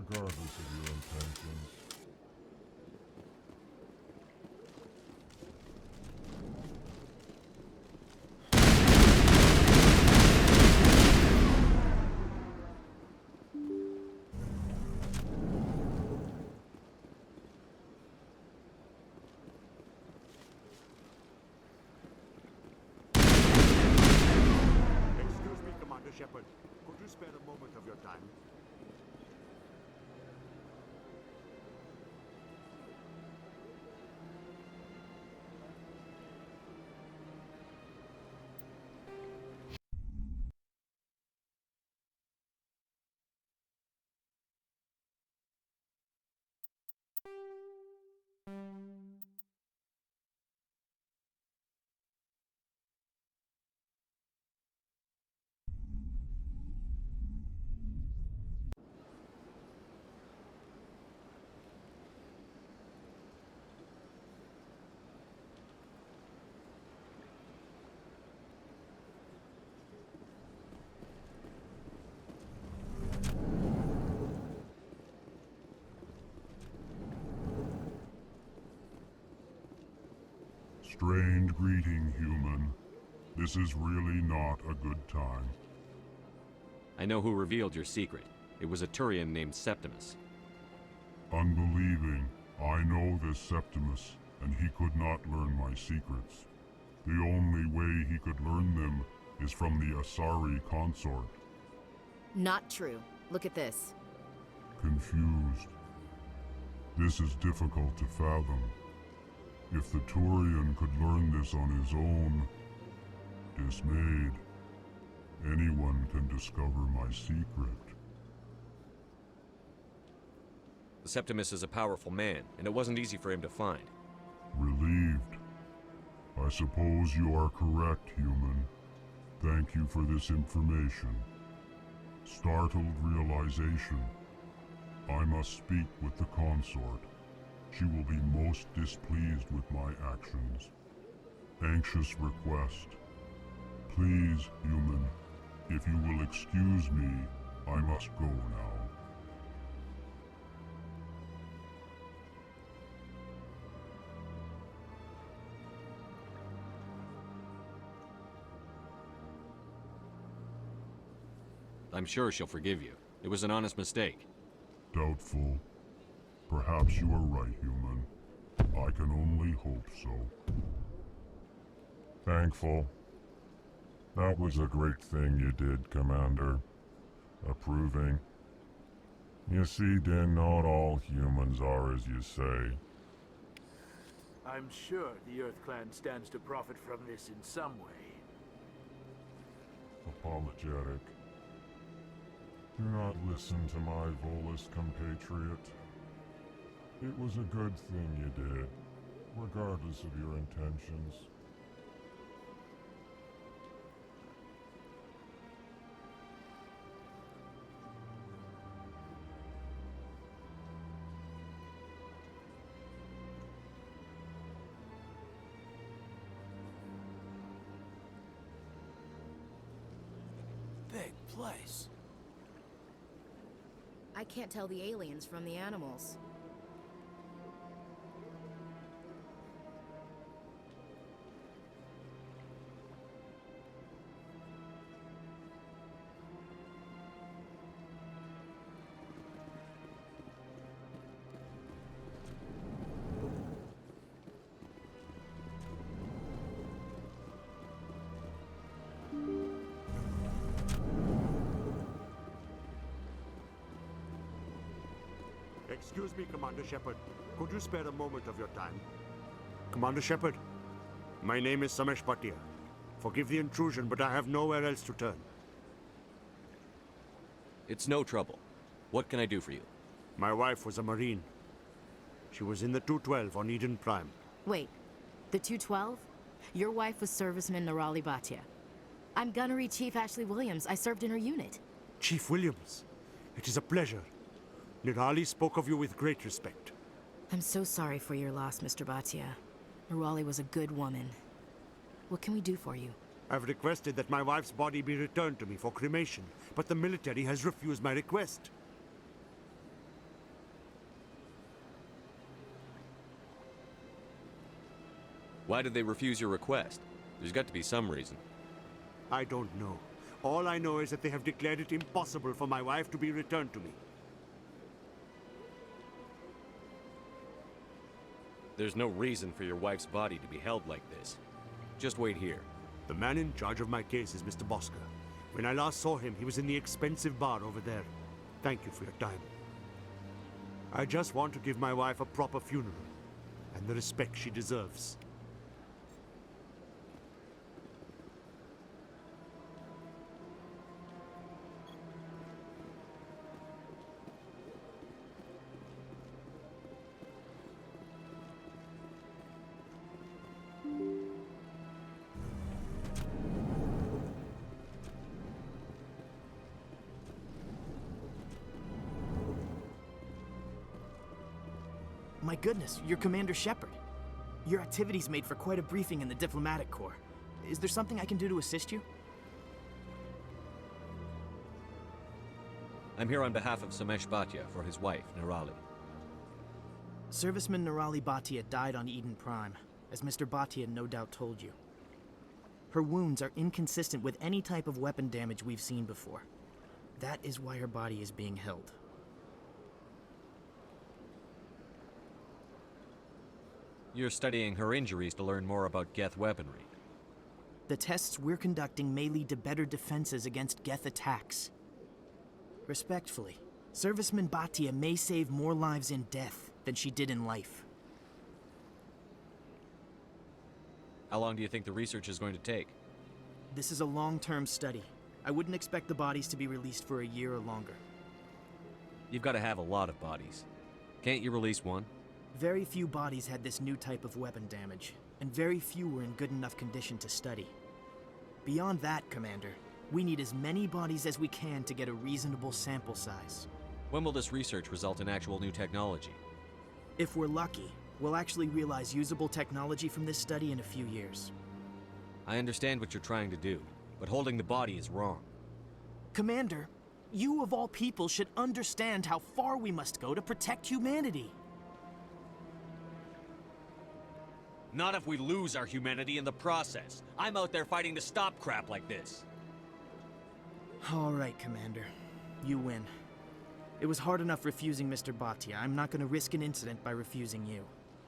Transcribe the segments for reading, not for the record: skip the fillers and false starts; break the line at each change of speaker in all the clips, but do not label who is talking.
regardless of your intentions.
Excuse me, Commander Shepard. Could you spare a moment of your time?
Strained greeting, human. This is really not a good time.
I know who revealed your secret. It was a Turian named Septimus.
Unbelieving, I know this Septimus, and he could not learn my secrets. The only way he could learn them is from the Asari consort.
Not true. Look at this.
Confused. This is difficult to fathom. If the Turian could learn this on his own, dismayed, anyone can discover my secret.
Septimus is a powerful man, and it wasn't easy for him to find.
Relieved. I suppose you are correct, human. Thank you for this information. Startled realization. I must speak with the consort. She will be most displeased with my actions. Anxious request. Please, human, if you will excuse me, I must go now.
I'm sure she'll forgive you. It was an honest mistake.
Doubtful. Perhaps you are right, human. I can only hope so. Thankful. That was a great thing you did, Commander. Approving. You see, Din, not all humans are as you say.
I'm sure the Earth Clan stands to profit from this in some way.
Apologetic. Do not listen to my Volus compatriot. It was a good thing you did, regardless of your intentions.
Big place.
I can't tell the aliens from the animals.
Excuse me, Commander Shepard. Could you spare a moment of your time? Commander Shepard, my name is Samesh Bhatia. Forgive the intrusion, but I have nowhere else to turn.
It's no trouble. What can I do for you?
My wife was a Marine. She was in the 212 on Eden Prime.
Wait, the 212? Your wife was serviceman Nirali Bhatia. I'm Gunnery Chief Ashley Williams. I served in her unit.
Chief Williams, it is a pleasure. Nirali spoke of you with great respect.
I'm so sorry for your loss, Mr. Bhatia. Nirali was a good woman. What can we do for you?
I've requested that my wife's body be returned to me for cremation, but the military has refused my request.
Why did they refuse your request? There's got to be some reason.
I don't know. All I know is that they have declared it impossible for my wife to be returned to me.
There's no reason for your wife's body to be held like this. Just wait here.
The man in charge of my case is Mr. Bosker. When I last saw him, he was in the expensive bar over there. Thank you for your time. I just want to give my wife a proper funeral, and the respect she deserves.
My goodness, you're Commander Shepard. Your activities made for quite a briefing in the Diplomatic Corps. Is there something I can do to assist you?
I'm here on behalf of Samesh Bhatia for his wife, Nirali.
Serviceman Nirali Bhatia died on Eden Prime, as Mr. Bhatia no doubt told you. Her wounds are inconsistent with any type of weapon damage we've seen before. That is why her body is being held.
You're studying her injuries to learn more about Geth weaponry.
The tests we're conducting may lead to better defenses against Geth attacks. Respectfully, Serviceman Bhatia may save more lives in death than she did in life.
How long do you think the research is going to take?
This is a long-term study. I wouldn't expect the bodies to be released for a year or longer.
You've got to have a lot of bodies. Can't you release one?
Very few bodies had this new type of weapon damage, and very few were in good enough condition to study. Beyond that, Commander, we need as many bodies as we can to get a reasonable sample size.
When will this research result in actual new technology?
If we're lucky, we'll actually realize usable technology from this study in a few years.
I understand what you're trying to do, but holding the body is wrong.
Commander, you of all people should understand how far we must go to protect humanity.
Not if we lose our humanity in the process. I'm out there fighting to stop crap like this.
All right, Commander. You win. It was hard enough refusing Mr. Bhatia. I'm not going to risk an incident by refusing you.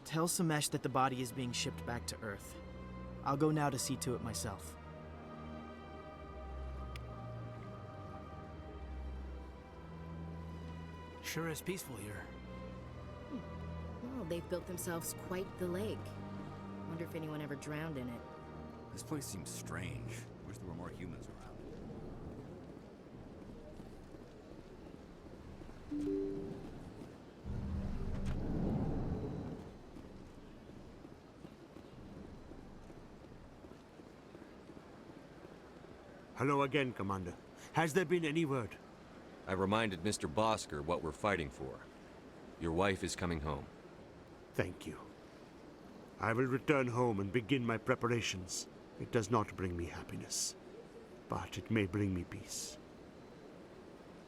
Tell Samesh that the body is being shipped back to Earth. I'll go now to see to it myself.
Sure is peaceful here.
Well, they've built themselves quite the lake. Wonder if anyone ever drowned in it.
This place seems strange. Wish there were more humans around.
Hello again, Commander. Has there been any word?
I reminded Mr. Bosker what we're fighting for. Your wife is coming home.
Thank you. I will return home and begin my preparations. It does not bring me happiness, but it may bring me peace.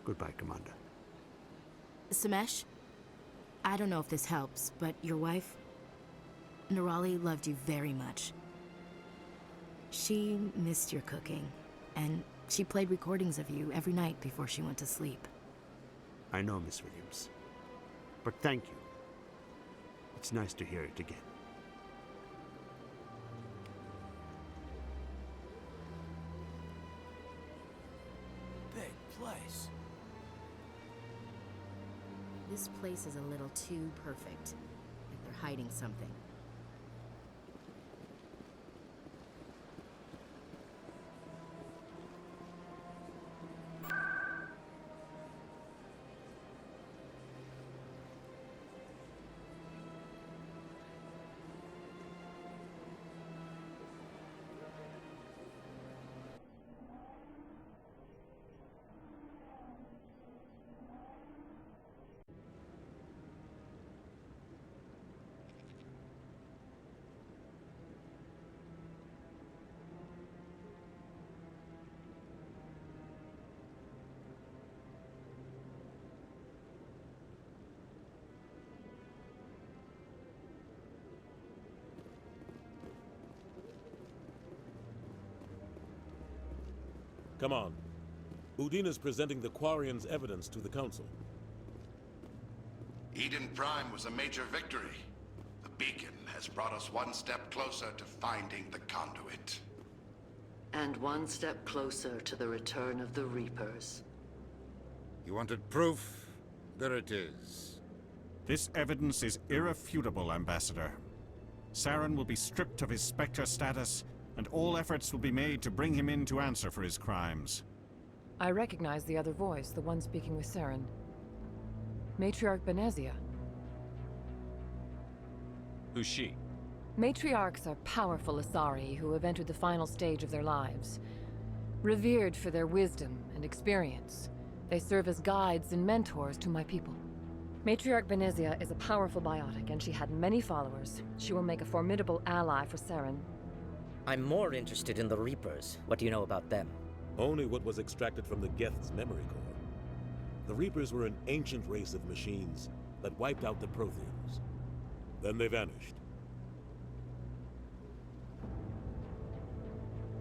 Goodbye, Commander.
Samesh, I don't know if this helps, but your wife, Nirali, loved you very much. She missed your cooking, and she played recordings of you every night before she went to sleep.
I know, Miss Williams. But thank you. It's nice to hear it again.
Big place.
This place is a little too perfect. Like they're hiding something.
Come on. Udina's presenting the Quarians' evidence to the Council.
Eden Prime was a major victory. The beacon has brought us one step closer to finding the conduit.
And one step closer to the return of the Reapers.
You wanted proof? There it is.
This evidence is irrefutable, Ambassador. Saren will be stripped of his Spectre status, and all efforts will be made to bring him in to answer for his crimes.
I recognize the other voice, the one speaking with Saren. Matriarch Benezia.
Who's she?
Matriarchs are powerful Asari who have entered the final stage of their lives. Revered for their wisdom and experience, they serve as guides and mentors to my people. Matriarch Benezia is a powerful biotic, and she had many followers. She will make a formidable ally for Saren.
I'm more interested in the Reapers. What do you know about them?
Only what was extracted from the Geth's memory core. The Reapers were an ancient race of machines that wiped out the Protheans. Then they vanished.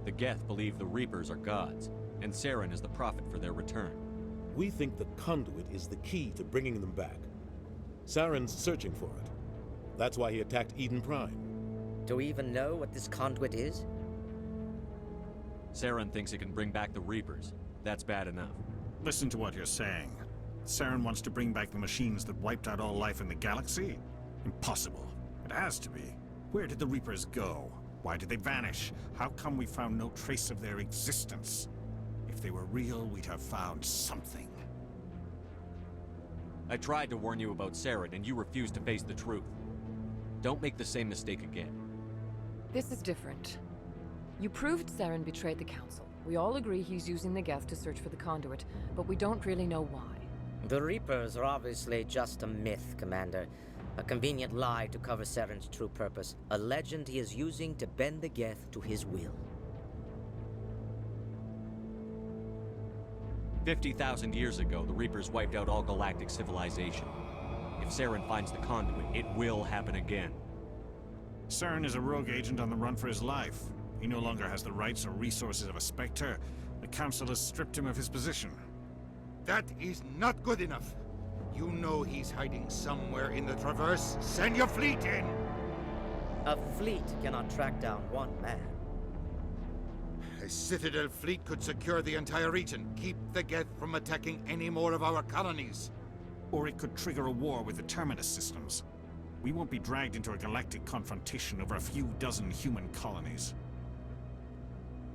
The Geth believe the Reapers are gods, and Saren is the prophet for their return.
We think the conduit is the key to bringing them back. Saren's searching for it. That's why he attacked Eden Prime.
Do we even know what this conduit is?
Saren thinks it can bring back the Reapers. That's bad enough.
Listen to what you're saying. Saren wants to bring back the machines that wiped out all life in the galaxy? Impossible. It has to be. Where did the Reapers go? Why did they vanish? How come we found no trace of their existence? If they were real, we'd have found something.
I tried to warn you about Saren, and you refused to face the truth. Don't make the same mistake again.
This is different. You proved Saren betrayed the Council. We all agree he's using the Geth to search for the conduit, but we don't really know why.
The Reapers are obviously just a myth, Commander. A convenient lie to cover Saren's true purpose. A legend he is using to bend the Geth to his will.
50,000 years ago, the Reapers wiped out all galactic civilization. If Saren finds the conduit, it will happen again.
Saren is a rogue agent on the run for his life. He no longer has the rights or resources of a Spectre. The Council has stripped him of his position.
That is not good enough. You know he's hiding somewhere in the Traverse. Send your fleet in!
A fleet cannot track down one man.
A Citadel fleet could secure the entire region, keep the Geth from attacking any more of our colonies.
Or it could trigger a war with the Terminus systems. We won't be dragged into a galactic confrontation over a few dozen human colonies.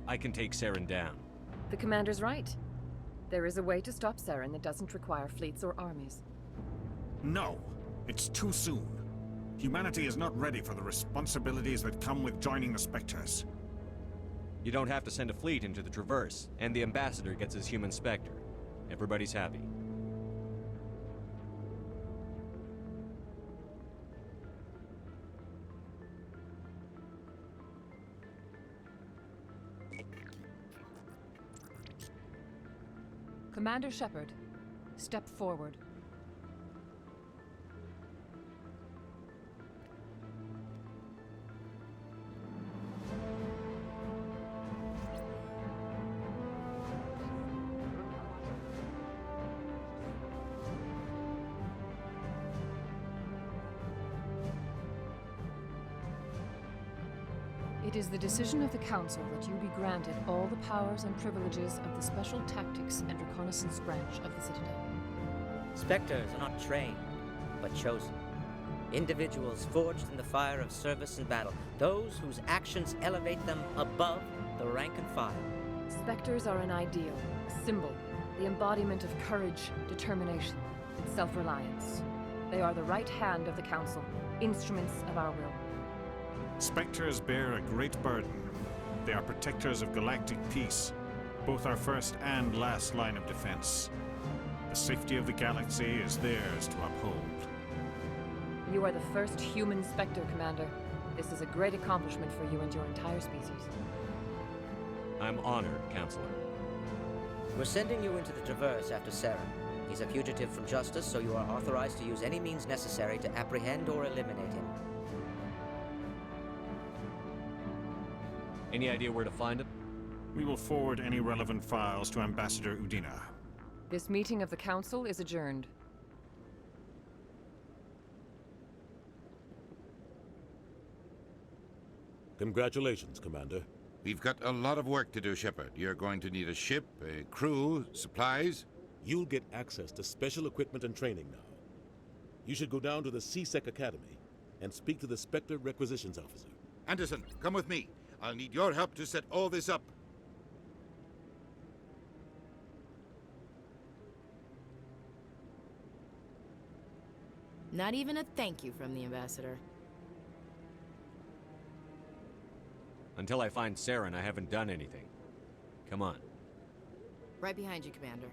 I can take Saren down.
The Commander's right. There is a way to stop Saren that doesn't require fleets or armies.
No! It's too soon. Humanity is not ready for the responsibilities that come with joining the Spectres.
You don't have to send a fleet into the Traverse, and the Ambassador gets his human Spectre. Everybody's happy.
Commander Shepard, step forward. It is the decision of the Council that you be granted all the powers and privileges of the Special Tactics and Reconnaissance branch of the Citadel.
Spectres are not trained, but chosen. Individuals forged in the fire of service and battle. Those whose actions elevate them above the rank and file.
Spectres are an ideal, a symbol, the embodiment of courage, determination, and self-reliance. They are the right hand of the Council, instruments of our will.
Spectres bear a great burden. They are protectors of galactic peace, both our first and last line of defense. The safety of the galaxy is theirs to uphold.
You are the first human Spectre, Commander. This is a great accomplishment for you and your entire species.
I'm honored, Counselor.
We're sending you into the Traverse after Saren. He's a fugitive from justice, so you are authorized to use any means necessary to apprehend or eliminate him.
Any idea where to find him?
We will forward any relevant files to Ambassador Udina.
This meeting of the Council is adjourned.
Congratulations, Commander.
We've got a lot of work to do, Shepard. You're going to need a ship, a crew, supplies.
You'll get access to special equipment and training now. You should go down to the C-Sec Academy and speak to the Spectre Requisitions Officer.
Anderson, come with me. I'll need your help to set all this up.
Not even a thank you from the Ambassador.
Until I find Saren, I haven't done anything. Come on.
Right behind you, Commander.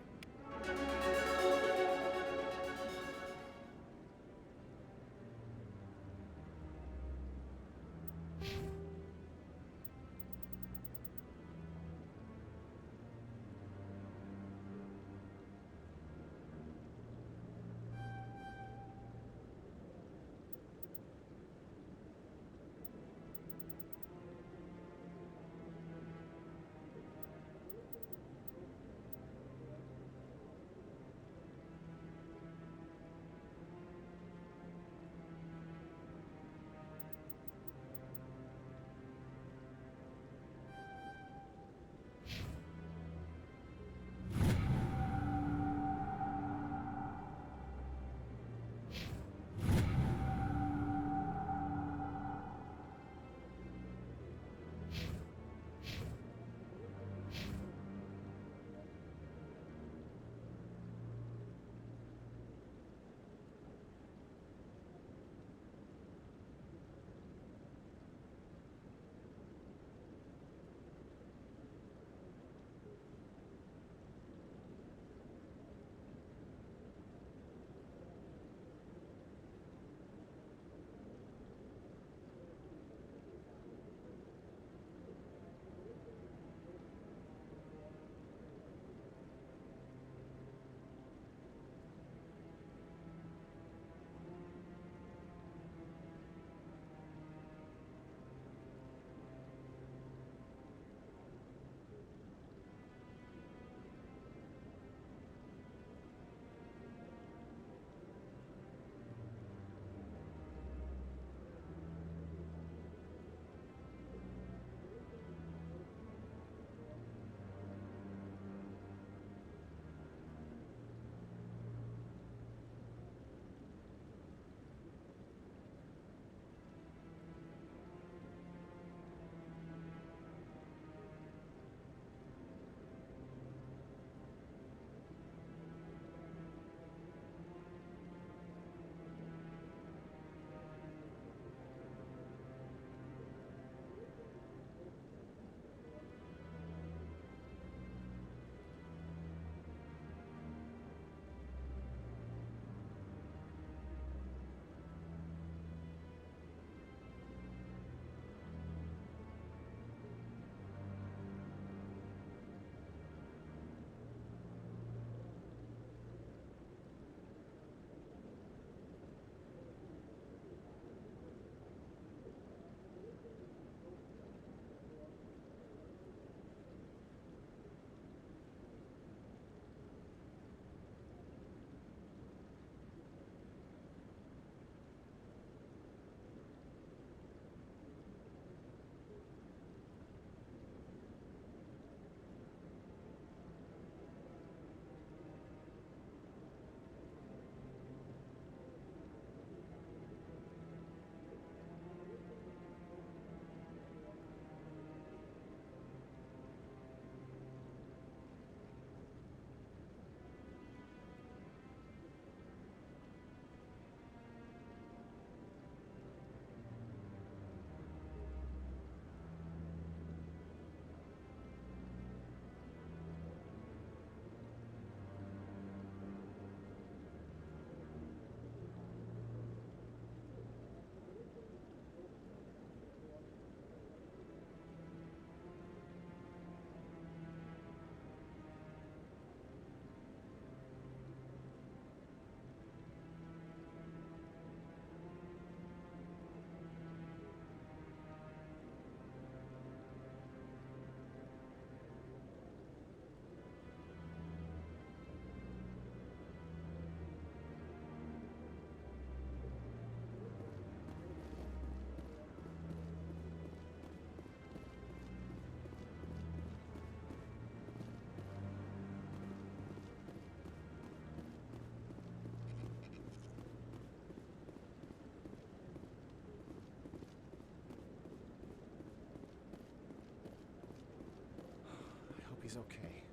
he's okay.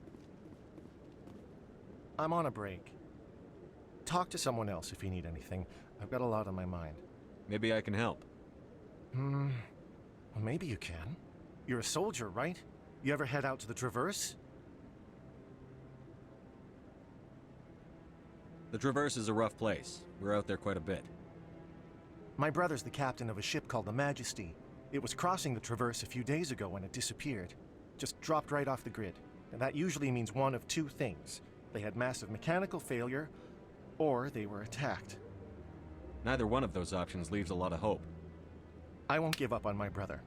I'm on a break. Talk to someone else if you need anything. I've got a lot on my mind.
Maybe I can help.
Well, maybe you can. You're a soldier, right? You ever head out to the Traverse?
The Traverse is a rough place. We're out there quite a bit.
My brother's the captain of a ship called the Majesty. It was crossing the Traverse a few days ago when it disappeared. Just dropped right off the grid. And that usually means one of two things. They had massive mechanical failure, or they were attacked.
Neither one of those options leaves a lot of hope.
I won't give up on my brother.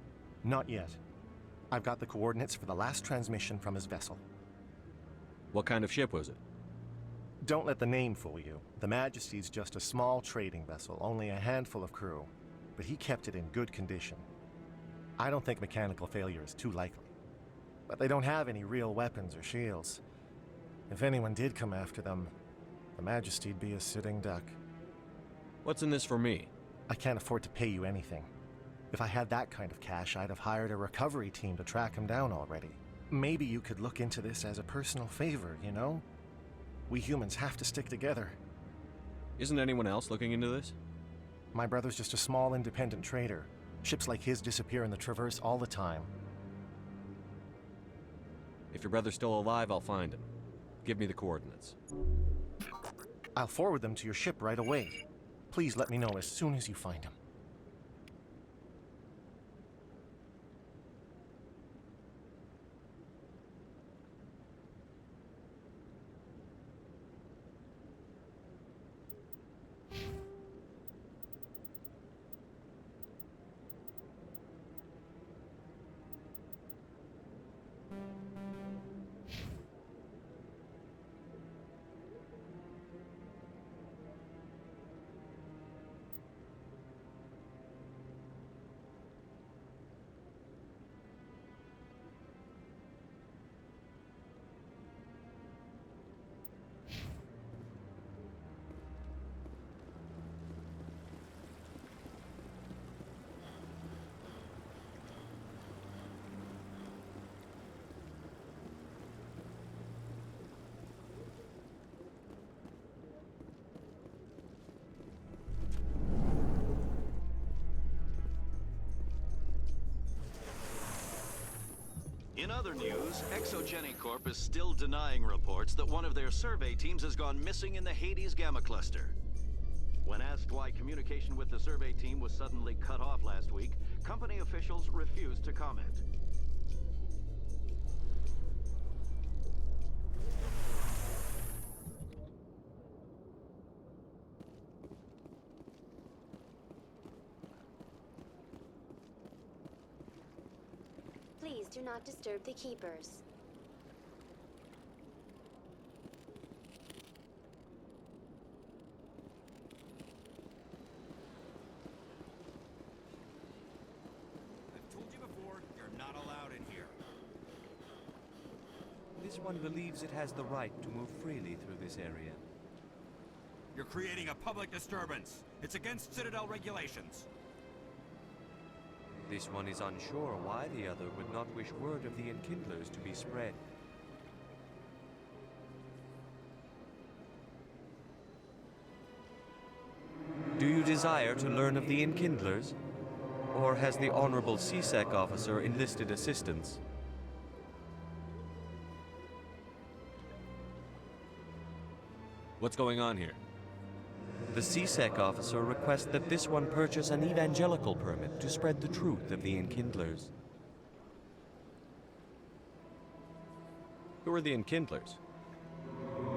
Not yet. I've got the coordinates for the last transmission from his vessel.
What kind of ship was it?
Don't let the name fool you. The Majesty's just a small trading vessel, only a handful of crew. But he kept it in good condition. I don't think mechanical failure is too likely. But they don't have any real weapons or shields. If anyone did come after them, the Majesty'd be a sitting duck.
What's in this for me?
I can't afford to pay you anything. If I had that kind of cash, I'd have hired a recovery team to track him down already. Maybe you could look into this as a personal favor, you know? We humans have to stick together.
Isn't anyone else looking into this?
My brother's just a small independent trader. Ships like his disappear in the Traverse all the time.
If your brother's still alive, I'll find him. Give me the coordinates.
I'll forward them to your ship right away. Please let me know as soon as you find him.
In other news, Exogeny Corp is still denying reports that one of their survey teams has gone missing in the Hades Gamma Cluster. When asked why communication with the survey team was suddenly cut off last week, company officials refused to comment.
Please do not disturb the keepers.
I've told you before, you're not allowed in here.
This one believes it has the right to move freely through this area.
You're creating a public disturbance. It's against Citadel regulations.
This one is unsure why the other would not wish word of the Enkindlers to be spread. Do you desire to learn of the Enkindlers? Or has the Honorable CSEC officer enlisted assistance?
What's going on here?
The CSEC officer requests that this one purchase an evangelical permit to spread the truth of the Enkindlers.
Who are the Enkindlers?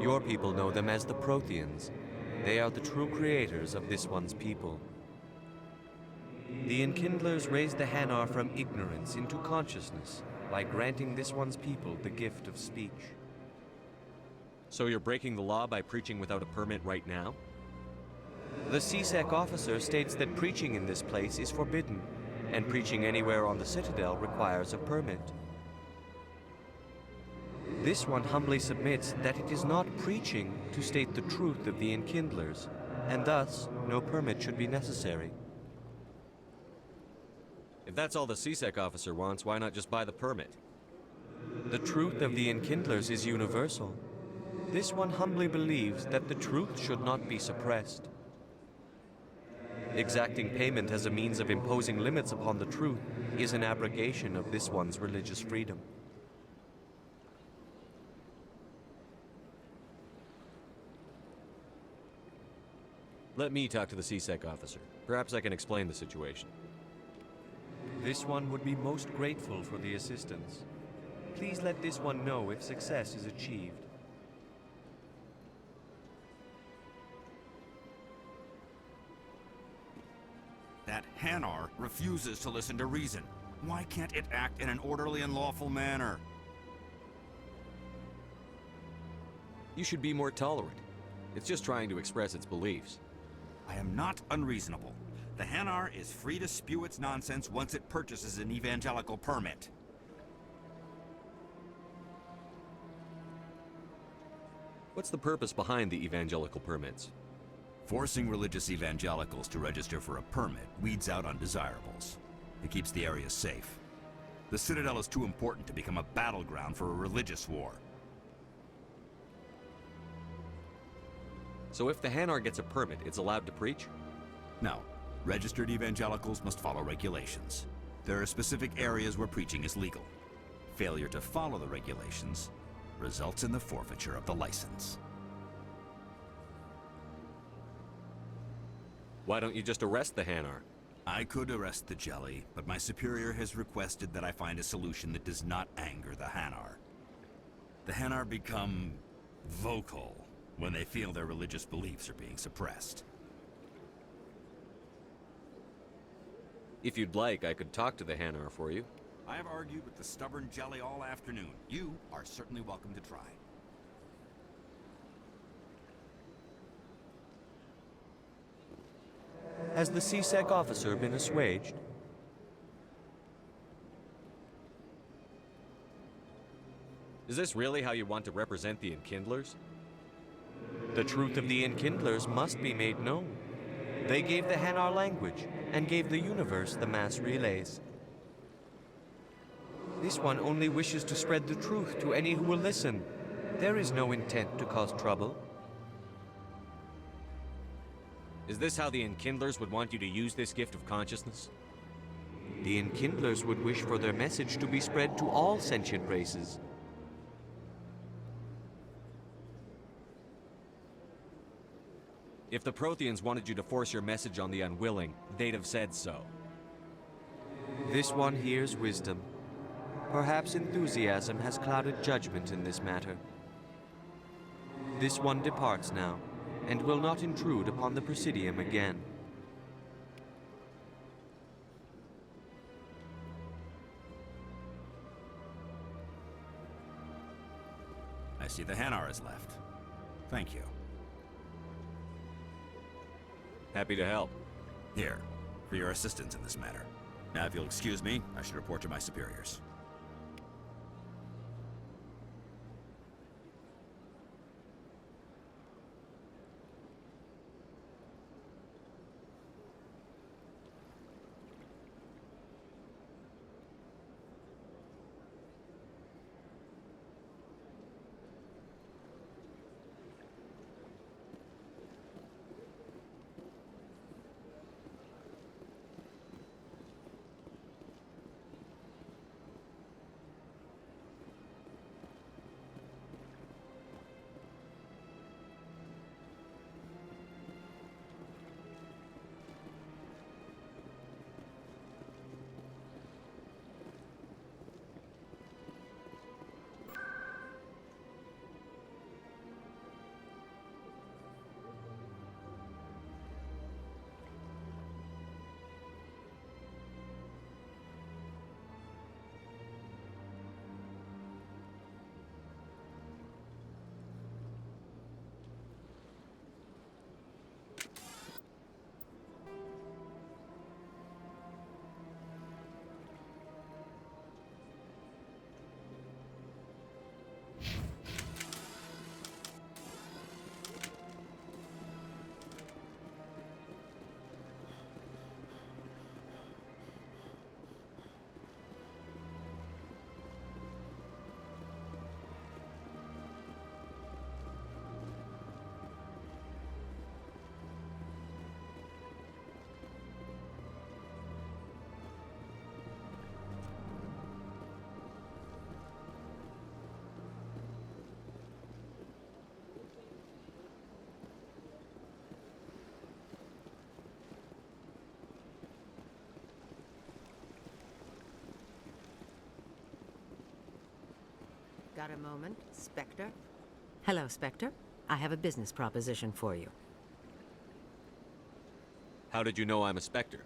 Your people know them as the Protheans. They are the true creators of this one's people. The Enkindlers raised the Hanar from ignorance into consciousness by granting this one's people the gift of speech.
So you're breaking the law by preaching without a permit right now?
The CSEC officer states that preaching in this place is forbidden, and preaching anywhere on the Citadel requires a permit. This one humbly submits that it is not preaching to state the truth of the Enkindlers, and thus no permit should be necessary.
If that's all the CSEC officer wants, why not just buy the permit?
The truth of the Enkindlers is universal. This one humbly believes that the truth should not be suppressed. Exacting payment as a means of imposing limits upon the truth is an abrogation of this one's religious freedom.
Let me talk to the CSEC officer. Perhaps I can explain the situation.
This one would be most grateful for the assistance. Please let this one know if success is achieved.
That Hanar refuses to listen to reason. Why can't it act in an orderly and lawful manner?
You should be more tolerant. It's just trying to express its beliefs.
I am not unreasonable. The Hanar is free to spew its nonsense once it purchases an evangelical permit.
What's the purpose behind the evangelical permits?
Forcing religious evangelicals to register for a permit weeds out undesirables. It keeps the area safe. The Citadel is too important to become a battleground for a religious war.
So if the Hanar gets a permit, it's allowed to preach?
No. Registered evangelicals must follow regulations. There are specific areas where preaching is legal. Failure to follow the regulations results in the forfeiture of the license.
Why don't you just arrest the Hanar?
I could arrest the Jelly, but my superior has requested that I find a solution that does not anger the Hanar. The Hanar become vocal when they feel their religious beliefs are being suppressed.
If you'd like, I could talk to the Hanar for you.
I have argued with the stubborn Jelly all afternoon. You are certainly welcome to try.
Has the CSEC officer been assuaged?
Is this really how you want to represent the Enkindlers?
The truth of the Enkindlers must be made known. They gave the Hanar language, and gave the universe the mass relays. This one only wishes to spread the truth to any who will listen. There is no intent to cause trouble.
Is this how the Enkindlers would want you to use this gift of consciousness?
The Enkindlers would wish for their message to be spread to all sentient races.
If the Protheans wanted you to force your message on the unwilling, they'd have said so.
This one hears wisdom. Perhaps enthusiasm has clouded judgment in this matter. This one departs now, and will not intrude upon the Presidium again.
I see the Hanar is left. Thank you.
Happy to help.
Here, for your assistance in this matter. Now, if you'll excuse me, I should report to my superiors.
Got a moment, Spectre? Hello, Spectre. I have a business proposition for you.
How did you know I'm a Spectre?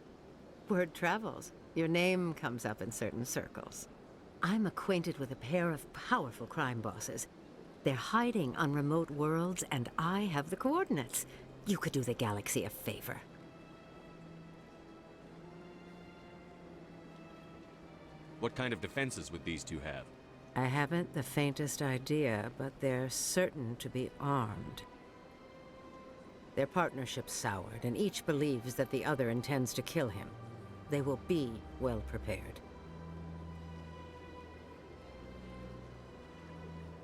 Word travels. Your name comes up in certain circles. I'm acquainted with a pair of powerful crime bosses. They're hiding on remote worlds, and I have the coordinates. You could do the galaxy a favor.
What kind of defenses would these two have?
I haven't the faintest idea, but they're certain to be armed. Their partnership's soured, and each believes that the other intends to kill him. They will be well prepared.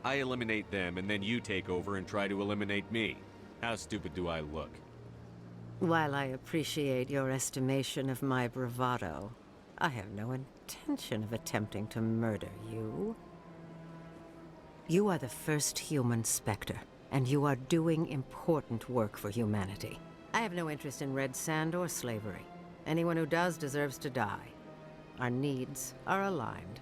I eliminate them, and then you take over and try to eliminate me. How stupid do I look?
While I appreciate your estimation of my bravado, I have no intention of attempting to murder you. You are the first human Spectre, and you are doing important work for humanity. I have no interest in red sand or slavery. Anyone who does deserves to die. Our needs are aligned.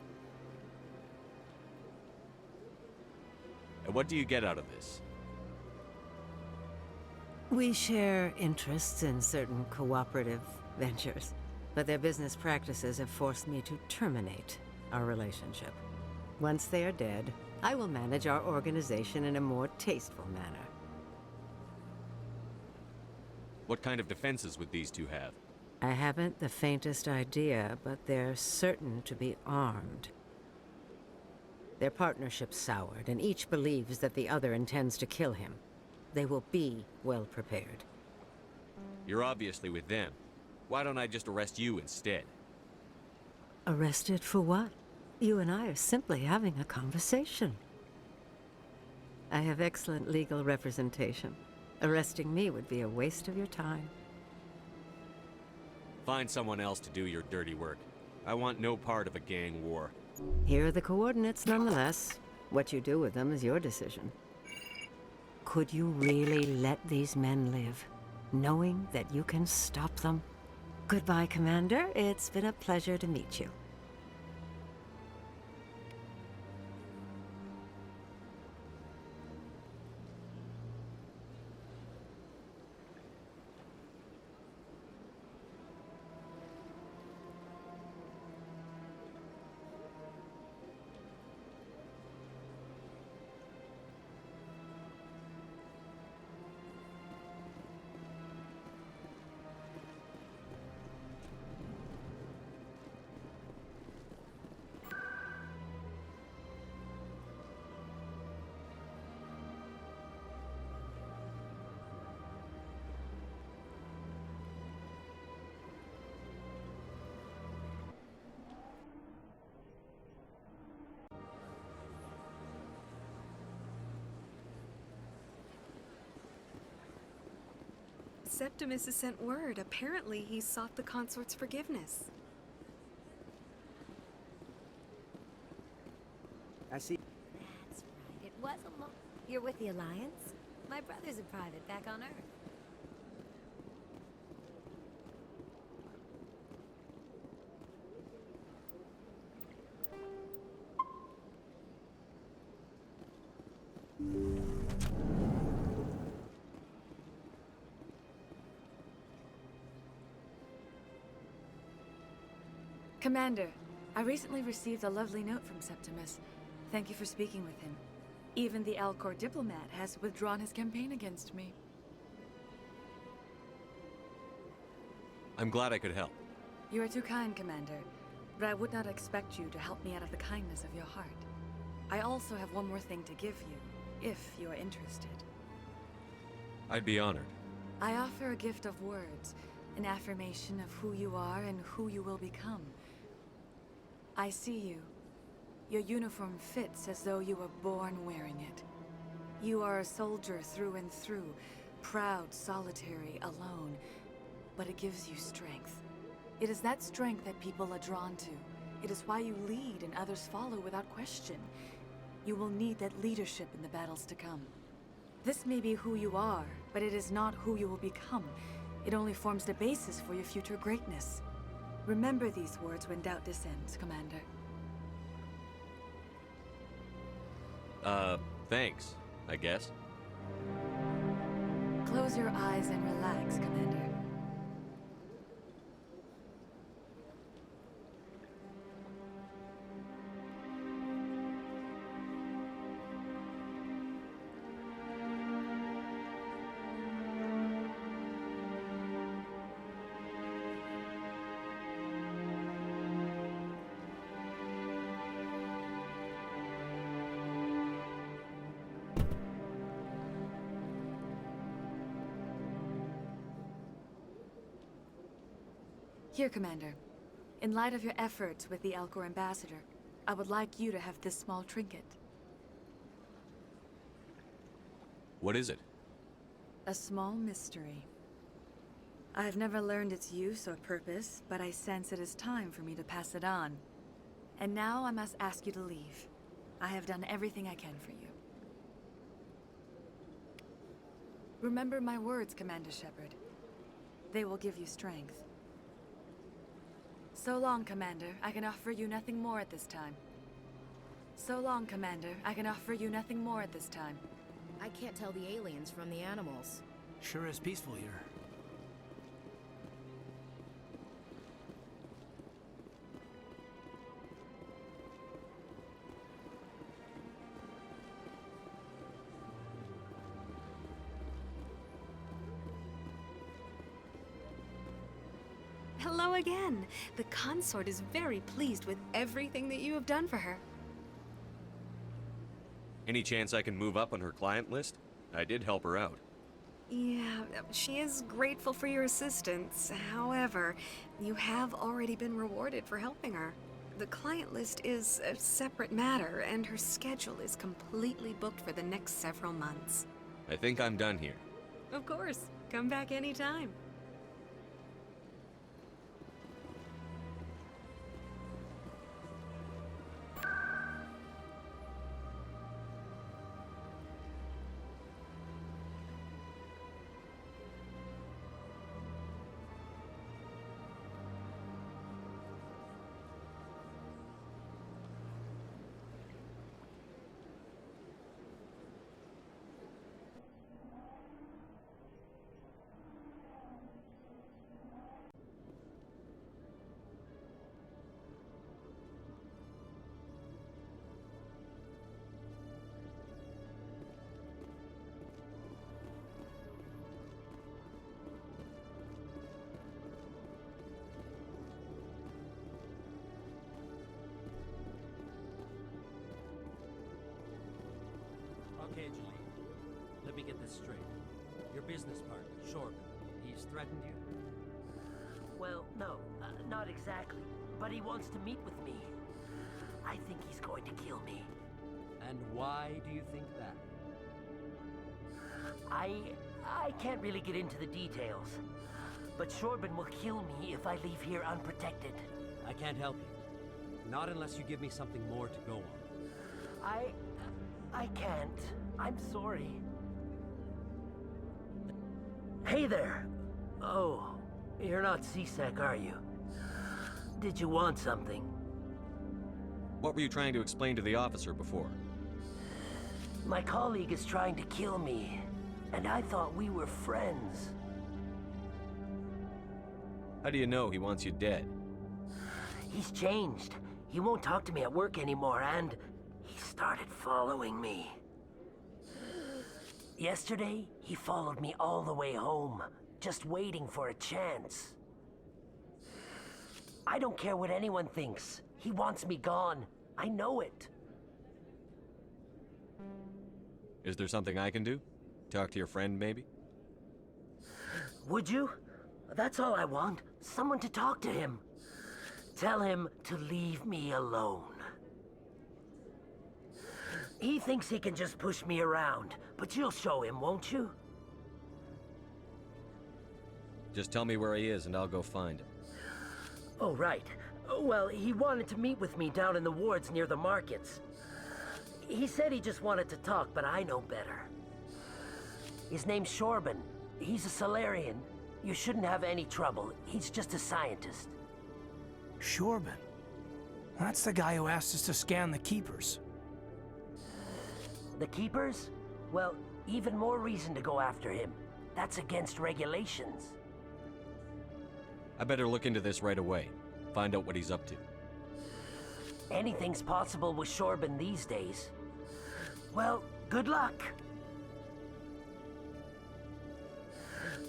And what do you get out of this?
We share interests in certain cooperative ventures, but their business practices have forced me to terminate our relationship. Once they are dead, I will manage our organization in a more tasteful manner.
What kind of defenses would these two have?
I haven't the faintest idea, but they're certain to be armed. Their partnership's soured, and each believes that the other intends to kill him. They will be well prepared.
You're obviously with them. Why don't I just arrest you instead?
Arrested for what? You and I are simply having a conversation. I have excellent legal representation. Arresting me would be a waste of your time.
Find someone else to do your dirty work. I want no part of a gang war.
Here are the coordinates nonetheless. What you do with them is your decision. Could you really let these men live, knowing that you can stop them? Goodbye, Commander. It's been a pleasure to meet you.
Septimus has sent word. Apparently, he sought the consort's forgiveness.
I see.
That's right. It was a long... You're with the Alliance? My brother's a private back on Earth.
Commander, I recently received a lovely note from Septimus. Thank you for speaking with him. Even the Alcor diplomat has withdrawn his campaign against me.
I'm glad I could help.
You are too kind, Commander, but I would not expect you to help me out of the kindness of your heart. I also have one more thing to give you, if you are interested.
I'd be honored.
I offer a gift of words, an affirmation of who you are and who you will become. I see you. Your uniform fits as though you were born wearing it. You are a soldier through and through, proud, solitary, alone, but it gives you strength. It is that strength that people are drawn to. It is why you lead and others follow without question. You will need that leadership in the battles to come. This may be who you are, but it is not who you will become. It only forms the basis for your future greatness. Remember these words when doubt descends, Commander.
Thanks, I guess.
Close your eyes and relax, Commander. Here, Commander. In light of your efforts with the Elcor ambassador, I would like you to have this small trinket.
What is it?
A small mystery. I have never learned its use or purpose, but I sense it is time for me to pass it on. And now I must ask you to leave. I have done everything I can for you. Remember my words, Commander Shepard. They will give you strength. So long, Commander. I can offer you nothing more at this time. So long, Commander. I can offer you nothing more at this time.
I can't tell the aliens from the animals.
Sure is peaceful here.
Hello again. The consort is very pleased with everything that you have done for her.
Any chance I can move up on her client list? I did help her out.
Yeah, she is grateful for your assistance. However, you have already been rewarded for helping her. The client list is a separate matter, and her schedule is completely booked for the next several months.
I think I'm done here.
Of course. Come back anytime.
Okay, Julie. Let me get this straight. Your business partner, Shorb, he's threatened you?
Well, no, not exactly. But he wants to meet with me. I think he's going to kill me.
And why do you think that?
I can't really get into the details. But Shorben will kill me if I leave here unprotected.
I can't help you. Not unless you give me something more to go on.
I can't. I'm sorry. Hey there! Oh, you're not C-Sec, are you? Did you want something?
What were you trying to explain to the officer before?
My colleague is trying to kill me, and I thought we were friends.
How do you know he wants you dead?
He's changed. He won't talk to me at work anymore, and he started following me. Yesterday, he followed me all the way home, just waiting for a chance. I don't care what anyone thinks. He wants me gone. I know it.
Is there something I can do? Talk to your friend, maybe?
Would you? That's all I want. Someone to talk to him. Tell him to leave me alone. He thinks he can just push me around, but you'll show him, won't you?
Just tell me where he is and I'll go find him.
Oh, right. Well, he wanted to meet with me down in the wards near the markets. He said he just wanted to talk, but I know better. His name's Shorben. He's a Solarian. You shouldn't have any trouble. He's just a scientist.
Shorben? That's the guy who asked us to scan the Keepers.
The Keepers? Well, even more reason to go after him. That's against regulations.
I better look into this right away. Find out what he's up to.
Anything's possible with Shorben these days. Well, good luck.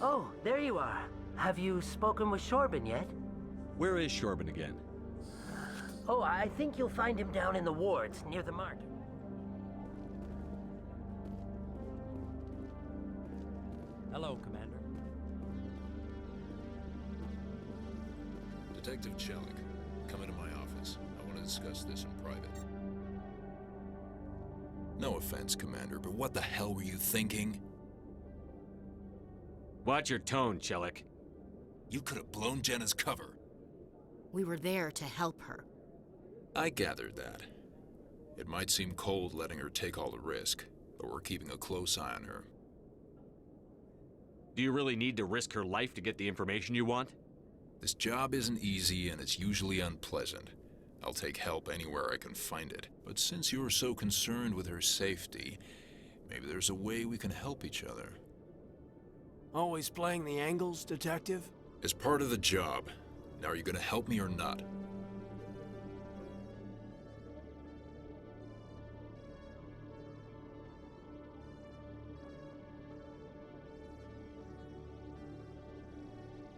Oh, there you are. Have you spoken with Shorben yet?
Where is Shorben again?
Oh, I think you'll find him down in the wards, near the market.
Hello, Commander.
Detective Chelik, come into my office. I want to discuss this in private. No offense, Commander, but what the hell were you thinking?
Watch your tone, Chelik.
You could have blown Jenna's cover.
We were there to help her.
I gathered that. It might seem cold letting her take all the risk, but we're keeping a close eye on her.
Do you really need to risk her life to get the information you want?
This job isn't easy and it's usually unpleasant. I'll take help anywhere I can find it. But since you're so concerned with her safety, maybe there's a way we can help each other.
Always playing the angles, Detective?
As part of the job. Now, are you gonna help me or not?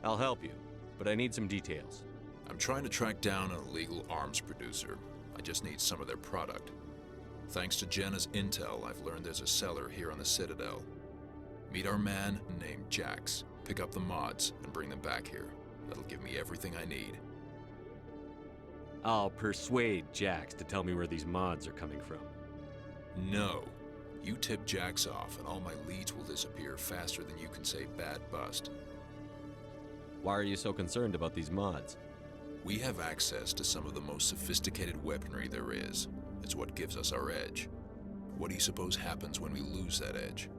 I'll help you, but I need some details.
I'm trying to track down an illegal arms producer. I just need some of their product. Thanks to Jenna's intel, I've learned there's a seller here on the Citadel. Meet our man named Jax. Pick up the mods and bring them back here. That'll give me everything I need.
I'll persuade Jax to tell me where these mods are coming from.
No. You tip Jax off and all my leads will disappear faster than you can say bad bust.
Why are you so concerned about these mods?
We have access to some of the most sophisticated weaponry there is. It's what gives us our edge. What do you suppose happens when we lose that edge?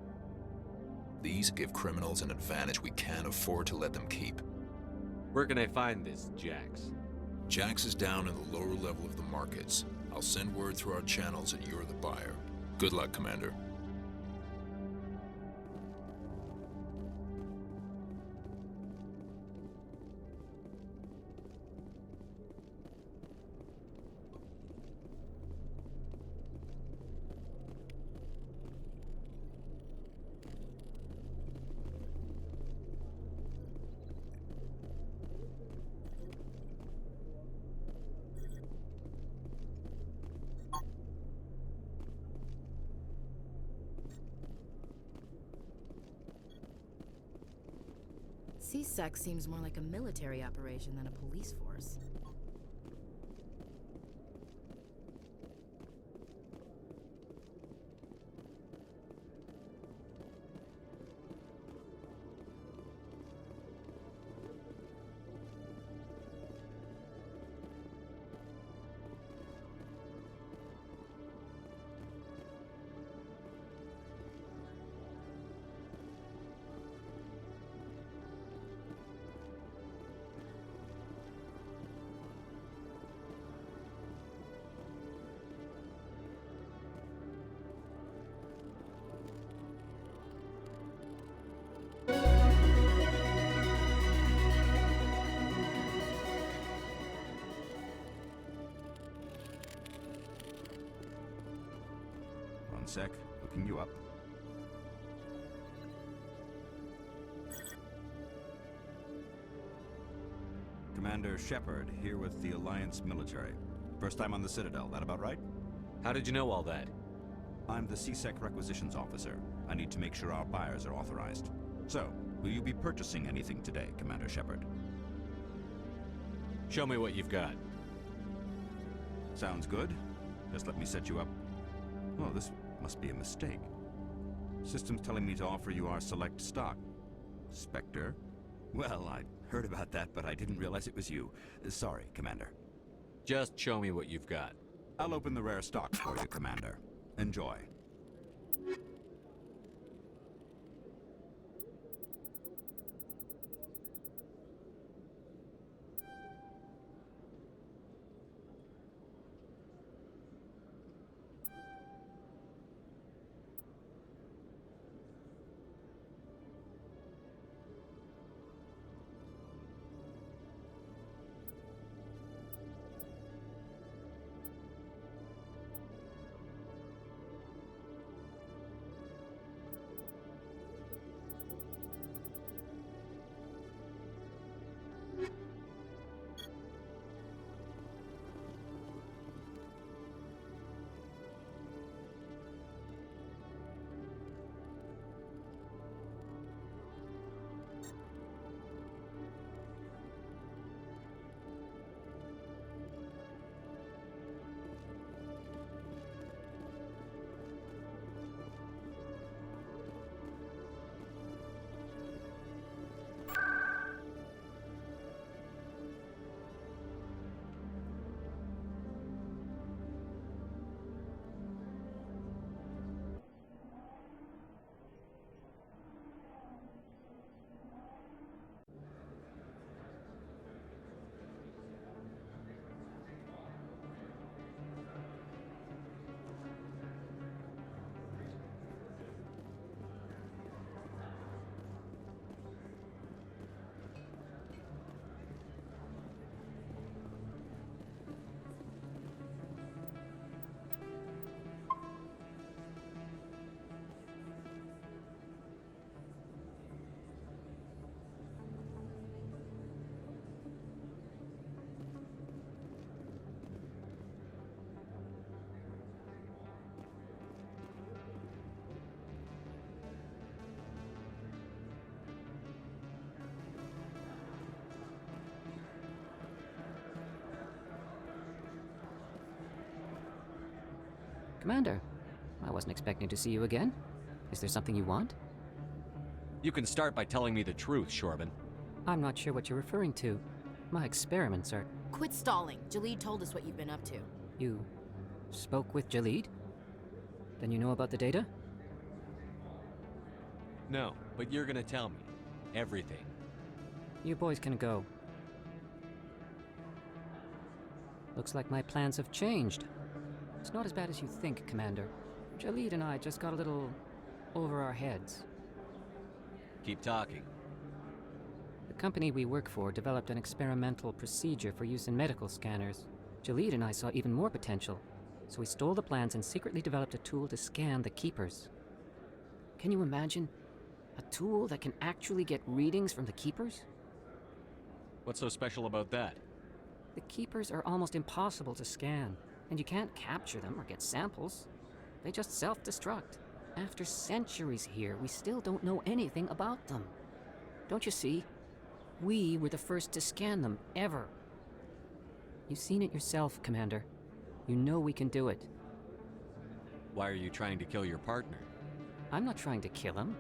These give criminals an advantage we can't afford to let them keep.
Where can I find this Jax?
Jax is down in the lower level of the markets. I'll send word through our channels that you're the buyer. Good luck, Commander.
CSEC seems more like a military operation than a police force.
One sec, looking you up. Commander Shepard, here with the Alliance military. First time on the Citadel, that about right?
How did you know all that?
I'm the CSEC requisitions officer. I need to make sure our buyers are authorized. So, will you be purchasing anything today, Commander Shepard?
Show me what you've got.
Sounds good. Just let me set you up. Oh, this must be a mistake. System's telling me to offer you our select stock. Spectre? Well, I heard about that, but I didn't realize it was you. Sorry, Commander.
Just show me what you've got.
I'll open the rare stock for you, Commander. Enjoy.
Commander, I wasn't expecting to see you again. Is there something you want?
You can start by telling me the truth, Shorban.
I'm not sure what you're referring to. My experiments are...
Quit stalling. Jalid told us what you've been up to.
You spoke with Jalid? Then you know about the data?
No, but you're gonna tell me. Everything.
You boys can go. Looks like my plans have changed. It's not as bad as you think, Commander. Jalid and I just got a little over our heads.
Keep talking.
The company we work for developed an experimental procedure for use in medical scanners. Jalid and I saw even more potential, so we stole the plans and secretly developed a tool to scan the Keepers. Can you imagine? A tool that can actually get readings from the Keepers?
What's so special about that?
The Keepers are almost impossible to scan, and you can't capture them or get samples. They just self-destruct. After centuries here, we still don't know anything about them. Don't you see? We were the first to scan them, ever. You've seen it yourself, Commander. You know we can do it.
Why are you trying to kill your partner?
I'm not trying to kill him.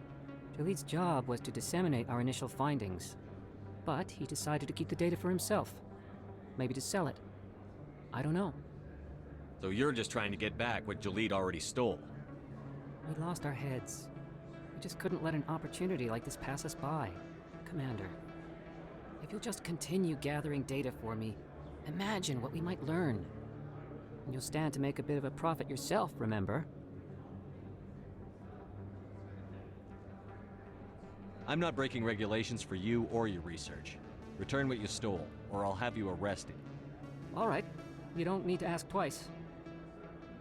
Jalid's job was to disseminate our initial findings. But he decided to keep the data for himself. Maybe to sell it. I don't know.
So you're just trying to get back what Jalid already stole?
We lost our heads. We just couldn't let an opportunity like this pass us by. Commander, if you'll just continue gathering data for me, imagine what we might learn. And you'll stand to make a bit of a profit yourself, remember?
I'm not breaking regulations for you or your research. Return what you stole, or I'll have you arrested.
All right. You don't need to ask twice.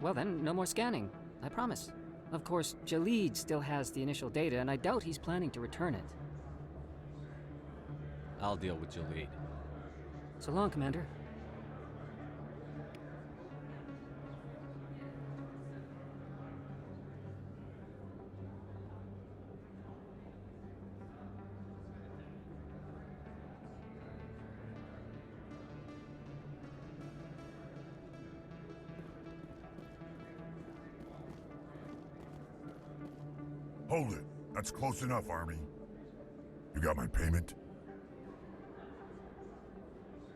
Well then, no more scanning. I promise. Of course, Jalid still has the initial data, and I doubt he's planning to return it.
I'll deal with Jalid.
So long, Commander.
Hold it. That's close enough, Army. You got my payment?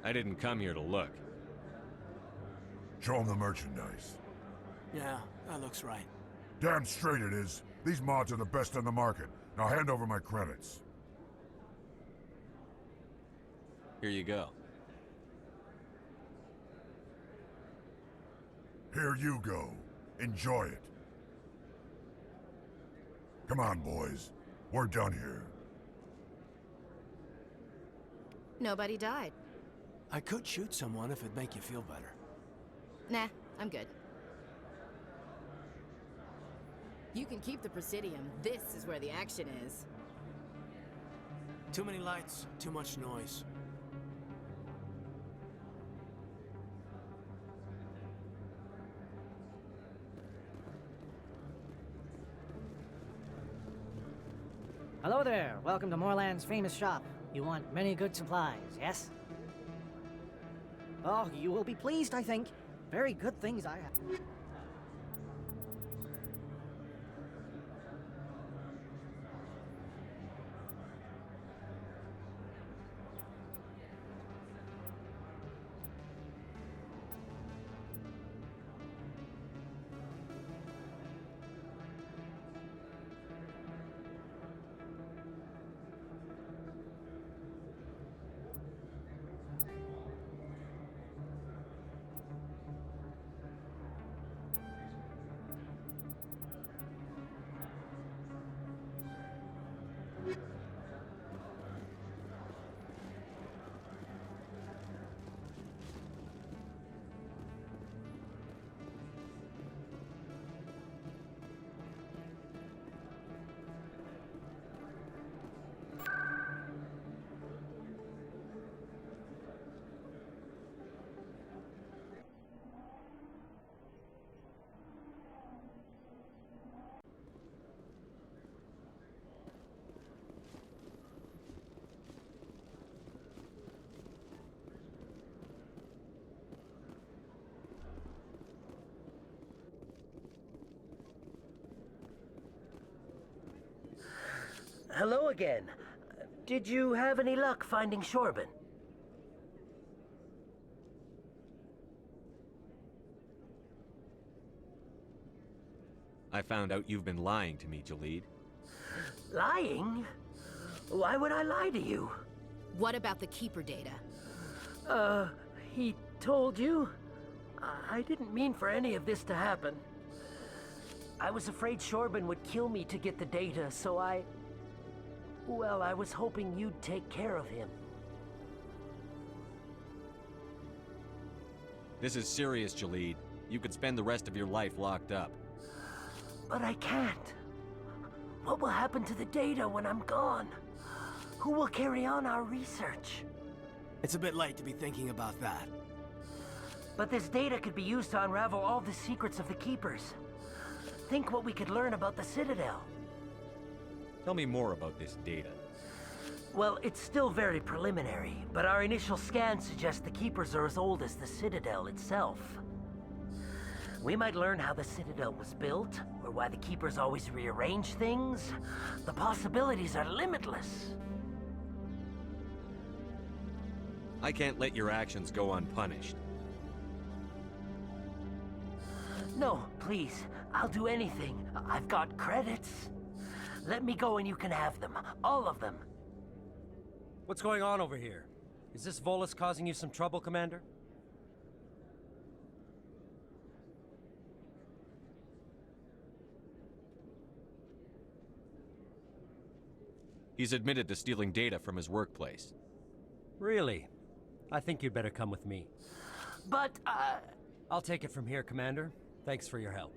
I didn't come here to look.
Show them the merchandise.
Yeah, that looks right.
Damn straight it is. These mods are the best on the market. Now hand over my credits.
Here you go.
Here you go. Enjoy it. Come on, boys. We're done here.
Nobody died.
I could shoot someone if it'd make you feel better.
Nah, I'm good. You can keep the Presidium. This is where the action is.
Too many lights, too much noise.
Hello there. Welcome to Moorland's famous shop. You want many good supplies, yes? Oh, you will be pleased, I think. Very good things I have.
hello again. Did you have any luck finding Shorben?
I found out you've been lying to me, Jalid.
Lying? Why would I lie to you?
What about the Keeper data?
He told you? I didn't mean for any of this to happen. I was afraid Shorben would kill me to get the data, so well, I was hoping you'd take care of him.
This is serious, Jalid. You could spend the rest of your life locked up.
But I can't. What will happen to the data when I'm gone? Who will carry on our research?
It's a bit late to be thinking about that.
But this data could be used to unravel all the secrets of the Keepers. Think what we could learn about the Citadel.
Tell me more about this data.
Well, it's still very preliminary, but our initial scans suggest the Keepers are as old as the Citadel itself. We might learn how the Citadel was built, or why the Keepers always rearrange things. The possibilities are limitless.
I can't let your actions go unpunished.
No, please. I'll do anything. I've got credits. Let me go and you can have them. All of them.
What's going on over here? Is this Volus causing you some trouble, Commander?
He's admitted to stealing data from his workplace.
Really? I think you'd better come with me.
But,
I'll take it from here, Commander. Thanks for your help.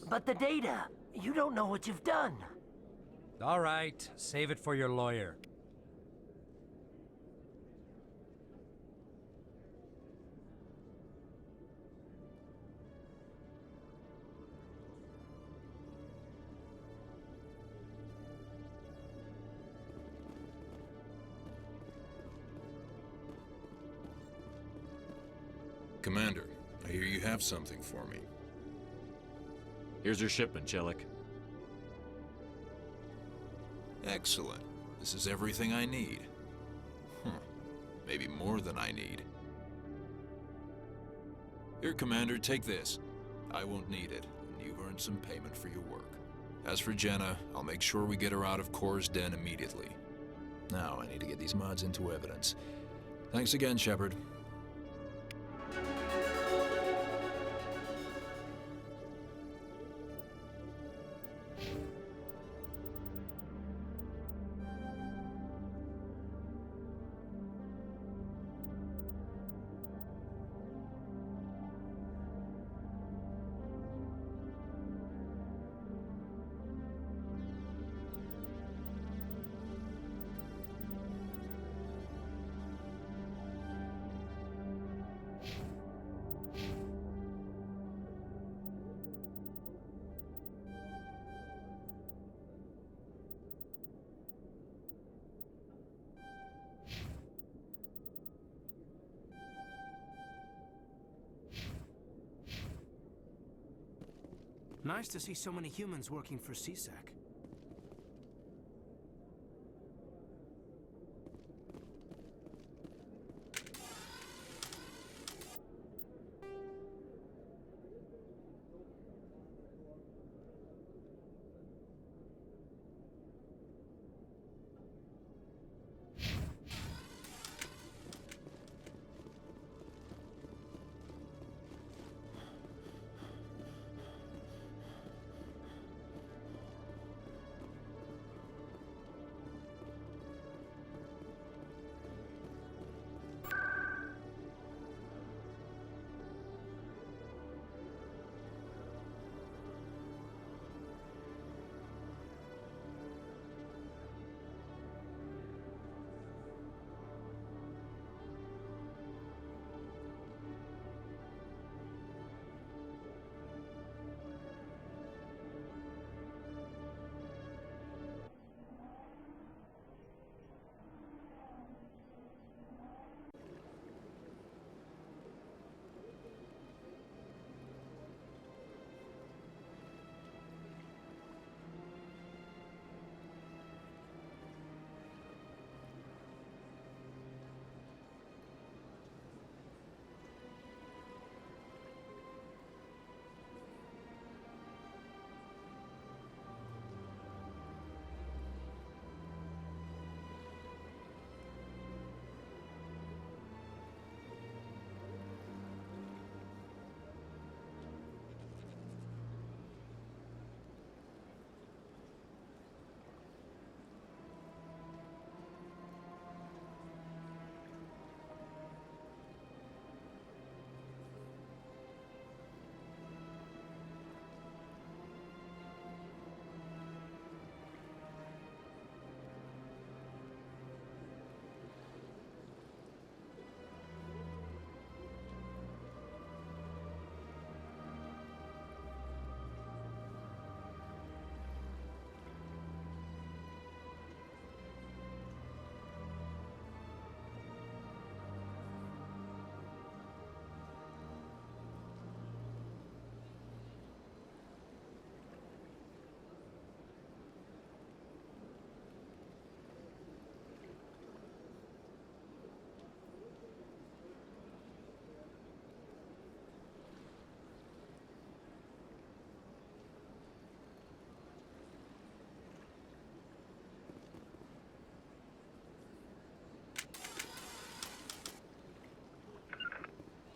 But the data, you don't know what you've done.
All right, save it for your lawyer.
Commander, I hear you have something for me.
Here's your shipment, Chelik.
Excellent. This is everything I need. Maybe more than I need. Here, Commander, take this. I won't need it, and you've earned some payment for your work. As for Jenna, I'll make sure we get her out of Kor's den immediately. Now, I need to get these mods into evidence. Thanks again, Shepard.
Nice to see so many humans working for CSEC.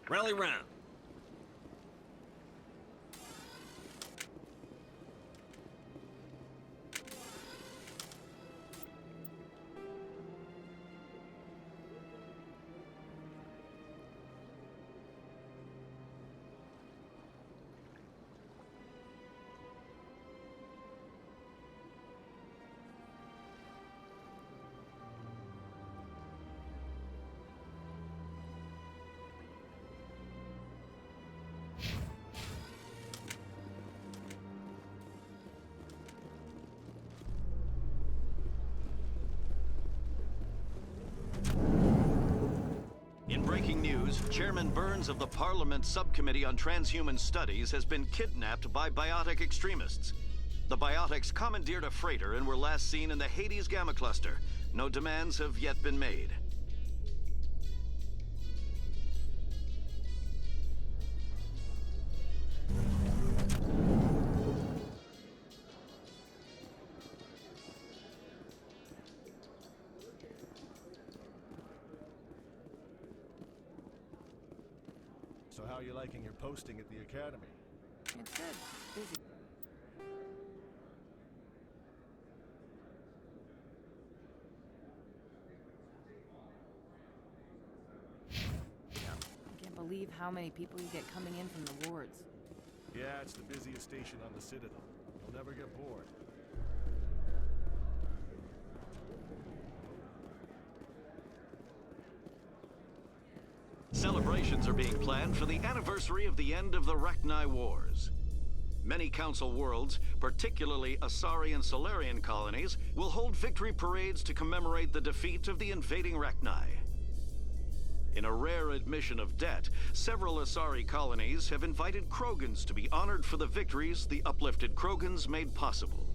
Rally round. In breaking news, Chairman Burns of the Parliament Subcommittee on Transhuman Studies has been kidnapped by biotic extremists. The biotics commandeered a freighter and were last seen in the Hades Gamma Cluster. No demands have yet been made.
So how are you liking your posting at the Academy?
It's good. Busy. I can't believe how many people you get coming in from the wards.
Yeah, it's the busiest station on the Citadel. You'll never get bored.
Celebrations are being planned for the anniversary of the end of the Rachni Wars. Many Council worlds, particularly Asari and Solarian colonies, will hold victory parades to commemorate the defeat of the invading Rachni. In a rare admission of debt, several Asari colonies have invited Krogans to be honored for the victories the uplifted Krogans made possible.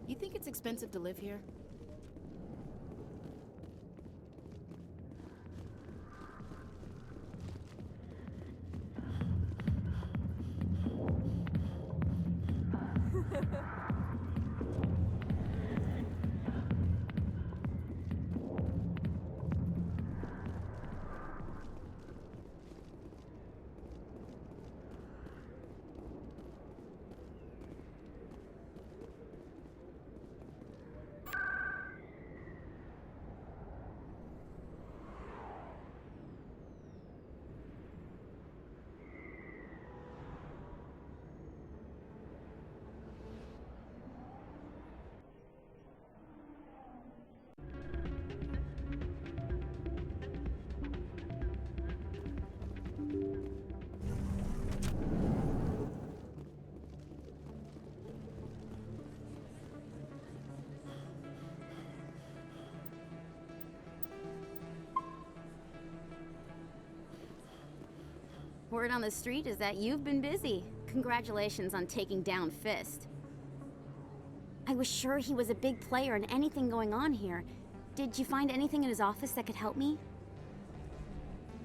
You think it's expensive to live here?
Word on the street is that you've been busy. Congratulations on taking down Fist. I was sure he was a big player in anything going on here. Did you find anything in his office that could help me?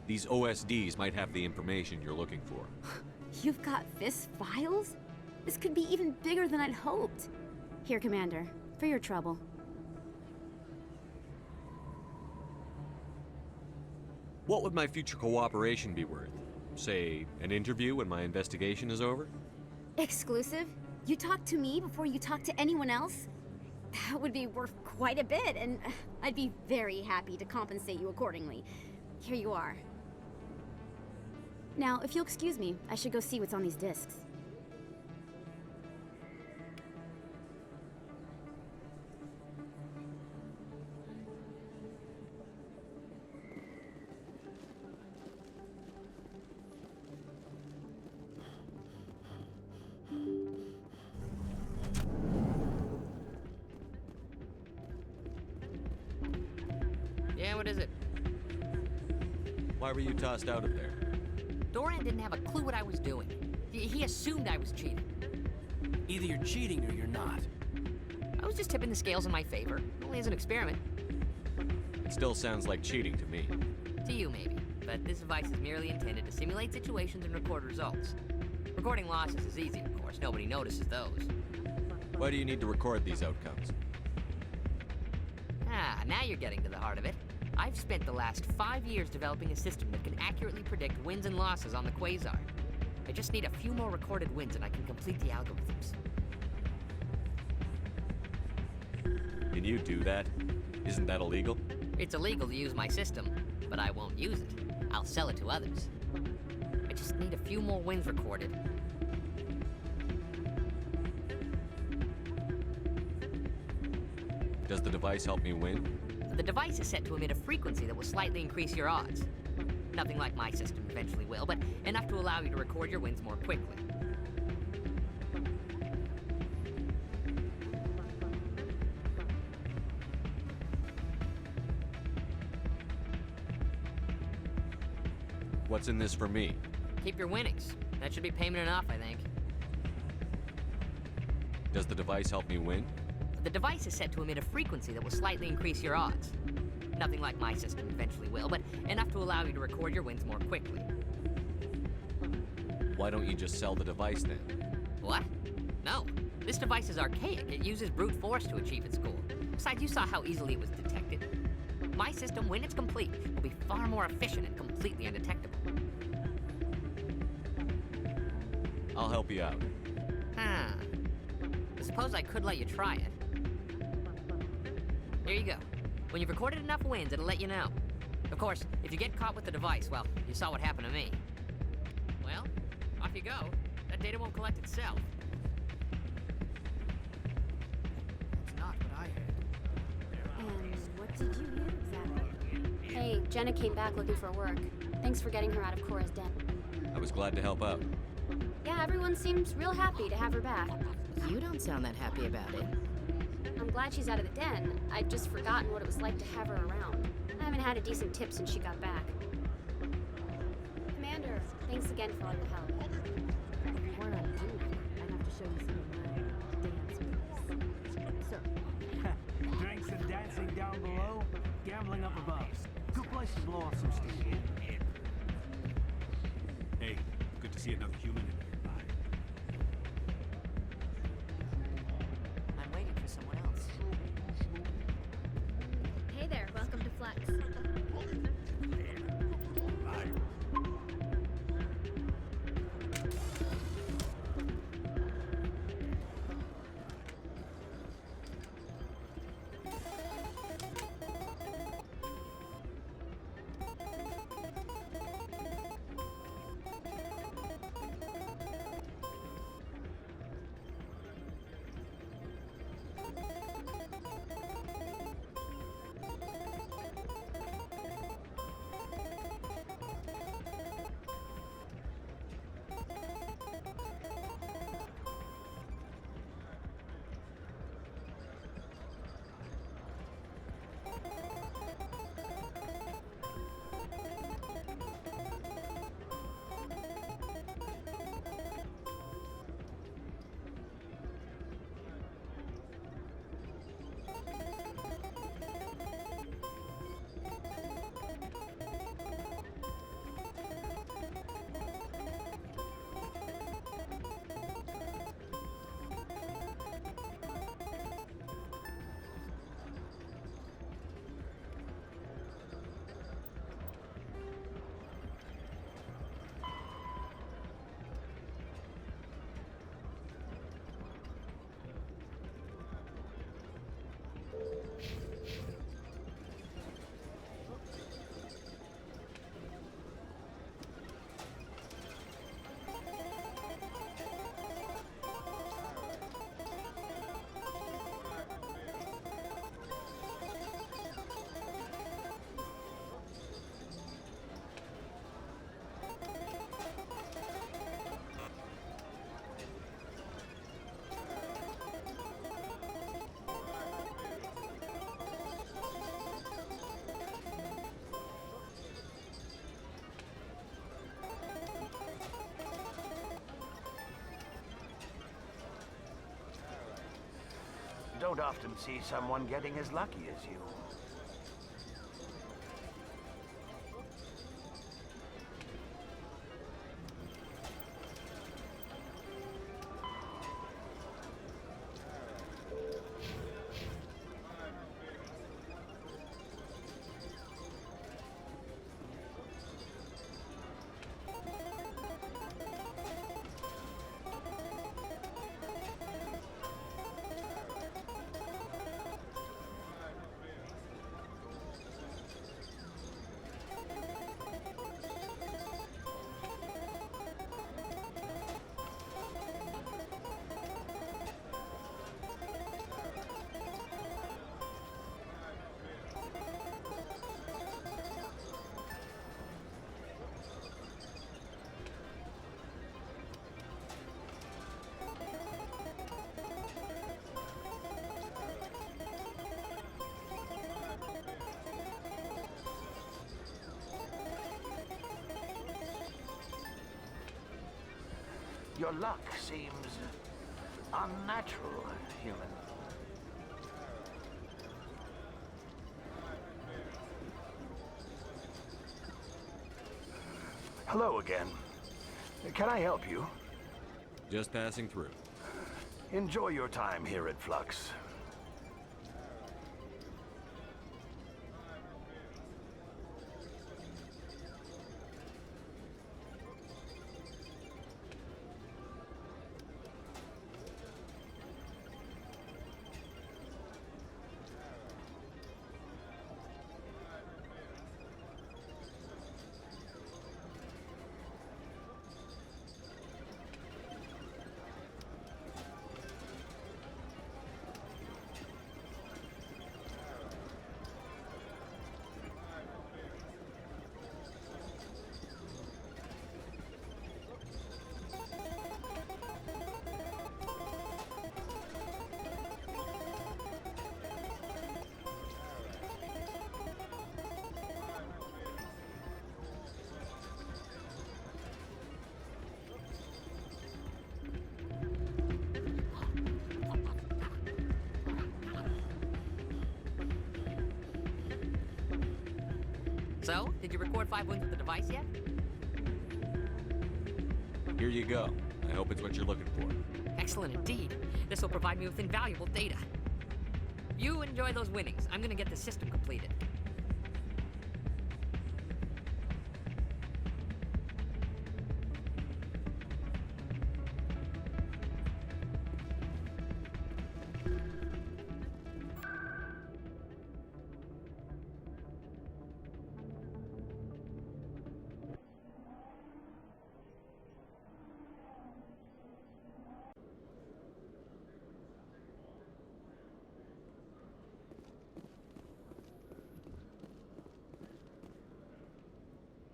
These OSDs might have the information you're looking for.
You've got Fist files? This could be even bigger than I'd hoped. Here, Commander, for your trouble.
What would my future cooperation be worth? Say, an interview when my investigation is over?
Exclusive? You talk to me before you talk to anyone else? That would be worth quite a bit, and I'd be very happy to compensate you accordingly. Here you are. Now, if you'll excuse me, I should go see what's on these discs.
Yeah, what is it?
Why were you tossed out of there?
Doran didn't have a clue what I was doing. He assumed I was cheating.
Either you're cheating or you're not.
I was just tipping the scales in my favor, only as an experiment.
It still sounds like cheating to me.
To you, maybe. But this device is merely intended to simulate situations and record results. Recording losses is easy, of course. Nobody notices those.
Why do you need to record these outcomes?
Ah, now you're getting to the heart of it. I've spent the last 5 years developing a system that can accurately predict wins and losses on the Quasar. I just need a few more recorded wins and I can complete the algorithms.
Can you do that? Isn't that illegal?
It's illegal to use my system, but I won't use it. I'll sell it to others. I just need a few more wins recorded.
Does the device help me win?
The device is set to emit a frequency that will slightly increase your odds. Nothing like my system eventually will, but enough to allow you to record your wins more quickly.
What's in this for me?
Keep your winnings. That should be payment enough, I think.
Does the device help me win?
The device is set to emit a frequency that will slightly increase your odds. Nothing like my system eventually will, but enough to allow you to record your wins more quickly.
Why don't you just sell the device then?
What? No. This device is archaic. It uses brute force to achieve its goal. Besides, you saw how easily it was detected. My system, when it's complete, will be far more efficient and completely undetectable.
I'll help you out.
I suppose I could let you try it. Here you go. When you've recorded enough wins, it'll let you know. Of course, if you get caught with the device, well, you saw what happened to me. Well, off you go. That data won't collect itself.
That's not what I heard.
And what did you hear exactly? Hey, Jenna came back looking for work. Thanks for getting her out of Cora's den.
I was glad to help out.
Yeah, everyone seems real happy to have her back.
You don't sound that happy about it.
I'm glad she's out of the den. I'd just forgotten what it was like to have her around. I haven't had a decent tip since she got back. Commander, thanks again for all your help.
If you weren't on duty, I'd have to show you some of my dance moves. So,
place is lonesome, Steve.
Hey, good to see another human in here.
I'm waiting for someone else.
Hey there, welcome to Flux.
Don't often see someone getting as lucky as you. Your luck seems unnatural, human. Hello again. Can I help you?
Just passing through.
Enjoy your time here at Flux.
So, did you record 5 wounds with the device yet?
Here you go. I hope it's what you're looking for.
Excellent indeed. This will provide me with invaluable data. You enjoy those winnings. I'm gonna get the system completed.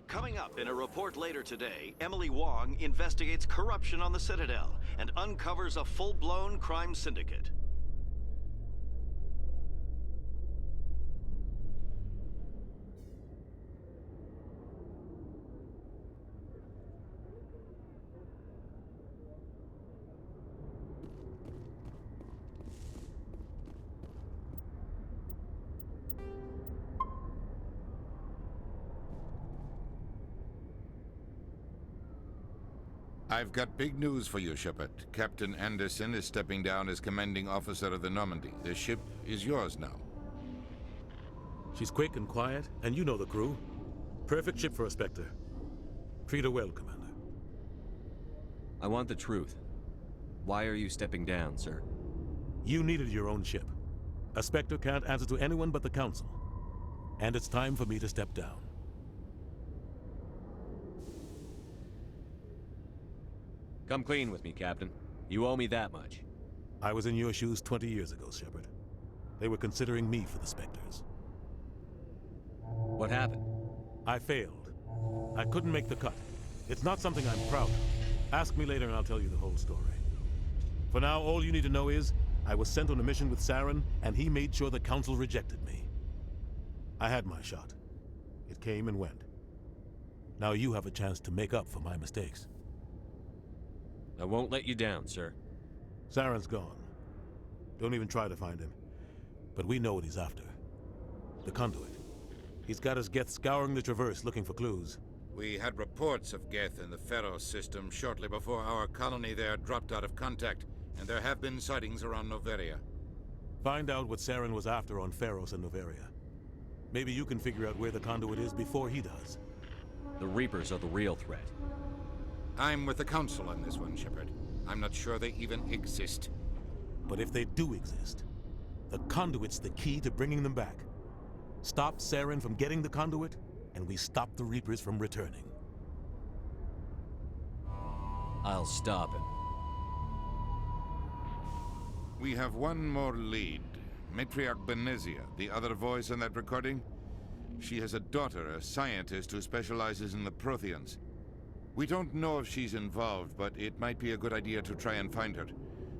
Coming up in a report later today, Emily Wong investigates corruption on the Citadel and uncovers a full-blown crime syndicate.
I've got big news for you, Shepard. Captain Anderson is stepping down as commanding officer of the Normandy. The ship is yours now.
She's quick and quiet, and you know the crew. Perfect ship for a Spectre. Treat her well, Commander.
I want the truth. Why are you stepping down, sir?
You needed your own ship. A Spectre can't answer to anyone but the Council. And it's time for me to step down.
Come clean with me, Captain. You owe me that much.
I was in your shoes 20 years ago, Shepard. They were considering me for the Spectres.
What happened?
I failed. I couldn't make the cut. It's not something I'm proud of. Ask me later and I'll tell you the whole story. For now, all you need to know is, I was sent on a mission with Saren, and he made sure the Council rejected me. I had my shot. It came and went. Now you have a chance to make up for my mistakes.
I won't let you down, sir.
Saren's gone. Don't even try to find him. But we know what he's after. The Conduit. He's got his Geth scouring the Traverse looking for clues.
We had reports of Geth in the Pharos system shortly before our colony there dropped out of contact, and there have been sightings around Noveria.
Find out what Saren was after on Pharos and Noveria. Maybe you can figure out where the Conduit is before he does.
The Reapers are the real threat.
I'm with the Council on this one, Shepard. I'm not sure they even exist.
But if they do exist, the Conduit's the key to bringing them back. Stop Saren from getting the Conduit, and we stop the Reapers from returning.
I'll stop him.
We have one more lead. Matriarch Benezia, the other voice in that recording. She has a daughter, a scientist who specializes in the Protheans. We don't know if she's involved, but it might be a good idea to try and find her.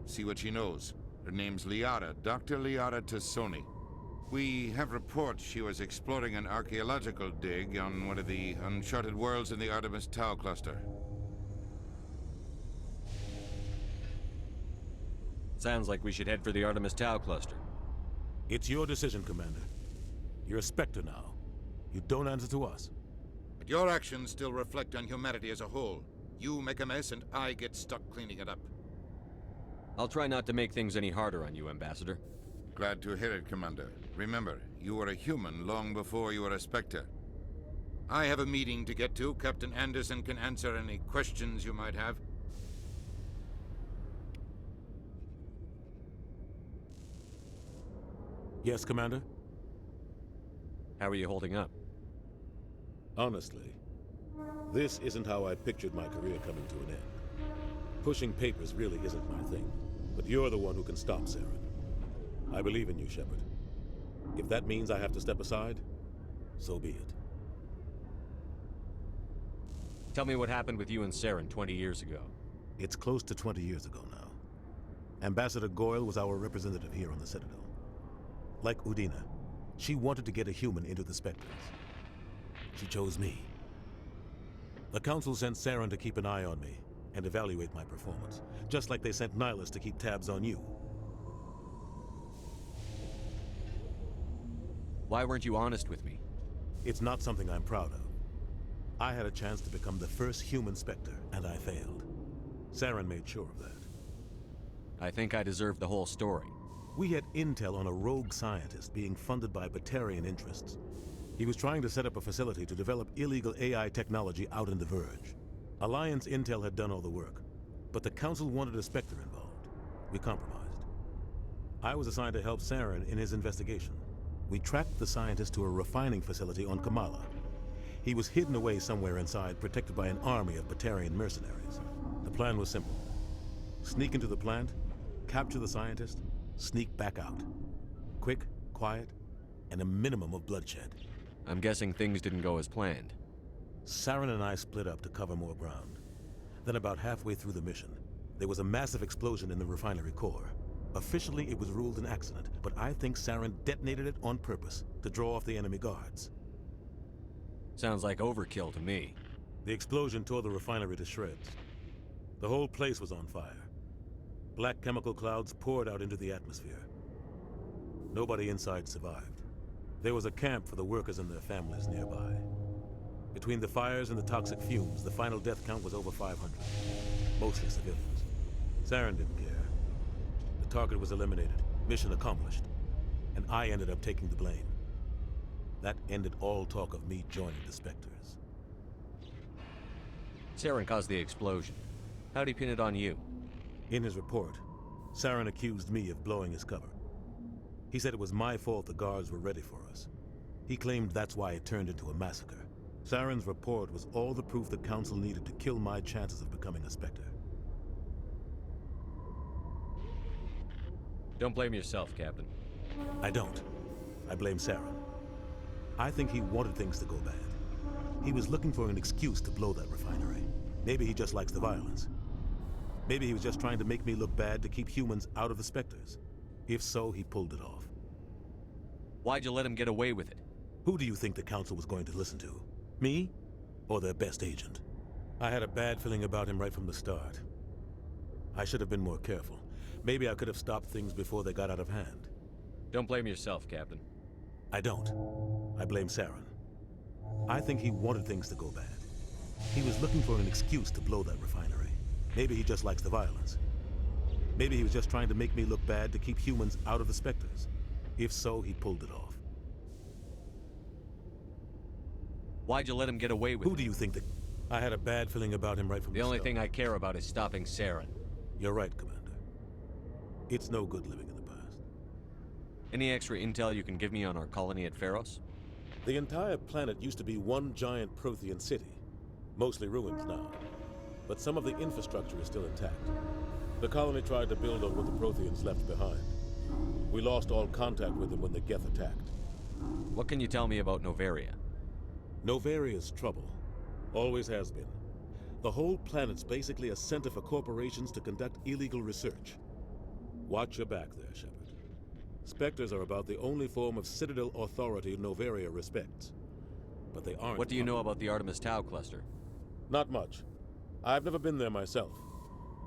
See what she knows. Her name's Liara, Dr. Liara Tassoni. We have reports she was exploring an archaeological dig on one of the uncharted worlds in the Artemis Tau cluster.
Sounds like we should head for the Artemis Tau cluster.
It's your decision, Commander. You're a Spectre now. You don't answer to us.
But your actions still reflect on humanity as a whole. You make a mess and I get stuck cleaning it up.
I'll try not to make things any harder on you, Ambassador.
Glad to hear it, Commander. Remember, you were a human long before you were a Spectre. I have a meeting to get to. Captain Anderson can answer any questions you might have.
Yes, Commander?
How are you holding up?
Honestly, this isn't how I pictured my career coming to an end. Pushing papers really isn't my thing, but you're the one who can stop Saren. I believe in you, Shepard. If that means I have to step aside, so be it.
Tell me what happened with you and Saren 20 years ago.
It's close to 20 years ago now. Ambassador Goyle was our representative here on the Citadel. Like Udina, she wanted to get a human into the Spectres. She chose me. The Council sent Saren to keep an eye on me and evaluate my performance, just like they sent Nihilus to keep tabs on you.
Why weren't you honest with me?
It's not something I'm proud of. I had a chance to become the first human Spectre, and I failed. Saren made sure of that.
I think I deserve the whole story.
We had intel on a rogue scientist being funded by Batarian interests. He was trying to set up a facility to develop illegal AI technology out in the Verge. Alliance intel had done all the work, but the Council wanted a Spectre involved. We compromised. I was assigned to help Saren in his investigation. We tracked the scientist to a refining facility on Kamala. He was hidden away somewhere inside, protected by an army of Batarian mercenaries. The plan was simple. Sneak into the plant, capture the scientist, sneak back out. Quick, quiet, and a minimum of bloodshed.
I'm guessing things didn't go as planned.
Saren and I split up to cover more ground. Then about halfway through the mission, there was a massive explosion in the refinery core. Officially, it was ruled an accident, but I think Saren detonated it on purpose to draw off the enemy guards.
Sounds like overkill to me.
The explosion tore the refinery to shreds. The whole place was on fire. Black chemical clouds poured out into the atmosphere. Nobody inside survived. There was a camp for the workers and their families nearby. Between the fires and the toxic fumes, the final death count was over 500. Mostly civilians. Saren didn't care. The target was eliminated, mission accomplished, and I ended up taking the blame. That ended all talk of me joining the Spectres.
Saren caused the explosion. How'd he pin it on you?
In his report, Saren accused me of blowing his cover. He said it was my fault the guards were ready for us. He claimed that's why it turned into a massacre. Saren's report was all the proof the Council needed to kill my chances of becoming a Spectre.
Don't blame yourself, Captain.
I don't. I blame Saren. I think he wanted things to go bad. He was looking for an excuse to blow that refinery. Maybe he just likes the violence. Maybe he was just trying to make me look bad to keep humans out of the Spectres. If so, he pulled it off.
Why'd you let him get away with it?
Who do you think the Council was going to listen to? Me? Or their best agent? I had a bad feeling about him right from the start. I should have been more careful. Maybe I could have stopped things before they got out of hand.
Don't blame yourself, Captain.
I don't. I blame Saren. I think he wanted things to go bad. He was looking for an excuse to blow that refinery. Maybe he just likes the violence. Maybe he was just trying to make me look bad to keep humans out of the Spectres. If so, he pulled it off.
Why'd you let him get away with it?
Who do you think that... I had a bad feeling about him right from the start.
The only thing I care about is stopping Saren.
You're right, Commander. It's no good living in the past.
Any extra intel you can give me on our colony at Pharos?
The entire planet used to be one giant Prothean city. Mostly ruins now. But some of the infrastructure is still intact. The colony tried to build on what the Protheans left behind. We lost all contact with them when the Geth attacked.
What can you tell me about Noveria?
Novaria's trouble. Always has been. The whole planet's basically a center for corporations to conduct illegal research. Watch your back there, Shepard. Spectres are about the only form of Citadel authority Noveria respects. But they aren't...
What do you know about the Artemis Tau cluster?
Not much. I've never been there myself.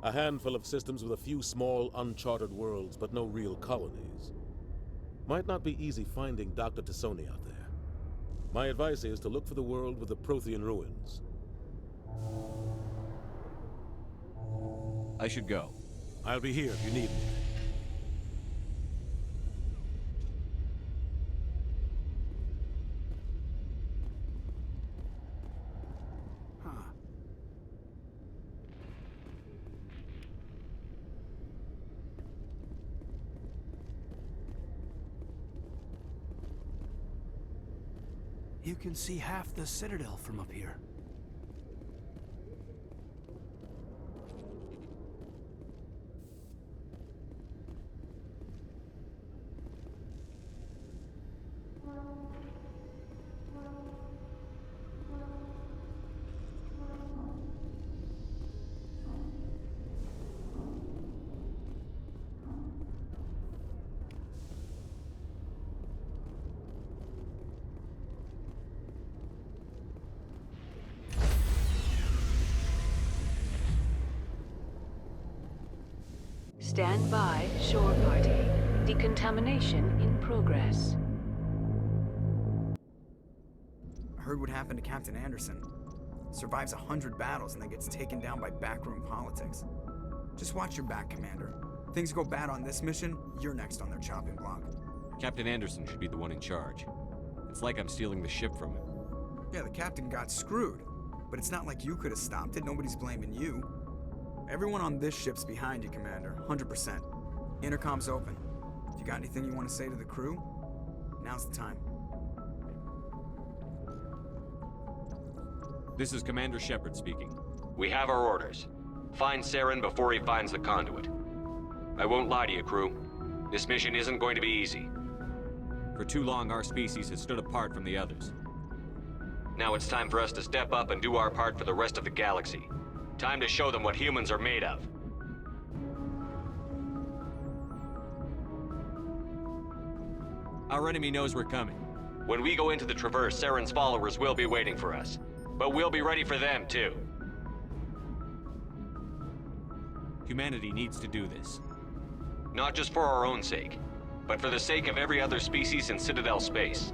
A handful of systems with a few small, uncharted worlds, but no real colonies. Might not be easy finding Dr. T'Soni out there. My advice is to look for the world with the Prothean ruins.
I should go.
I'll be here if you need me.
You can see half the Citadel from up here.
Stand by, shore party. Decontamination in progress.
Heard what happened to Captain Anderson. Survives 100 battles and then gets taken down by backroom politics. Just watch your back, Commander. Things go bad on this mission, you're next on their chopping block.
Captain Anderson should be the one in charge. It's like I'm stealing the ship from him.
Yeah, the captain got screwed. But it's not like you could have stopped it. Nobody's blaming you. Everyone on this ship's behind you, Commander. 100%. Intercom's open. If you got anything you want to say to the crew, now's the time.
This is Commander Shepard speaking.
We have our orders. Find Saren before he finds the conduit. I won't lie to you, crew. This mission isn't going to be easy.
For too long, our species has stood apart from the others.
Now it's time for us to step up and do our part for the rest of the galaxy. Time to show them what humans are made of.
Our enemy knows we're coming.
When we go into the Traverse, Saren's followers will be waiting for us. But we'll be ready for them, too.
Humanity needs to do this.
Not just for our own sake, but for the sake of every other species in Citadel space.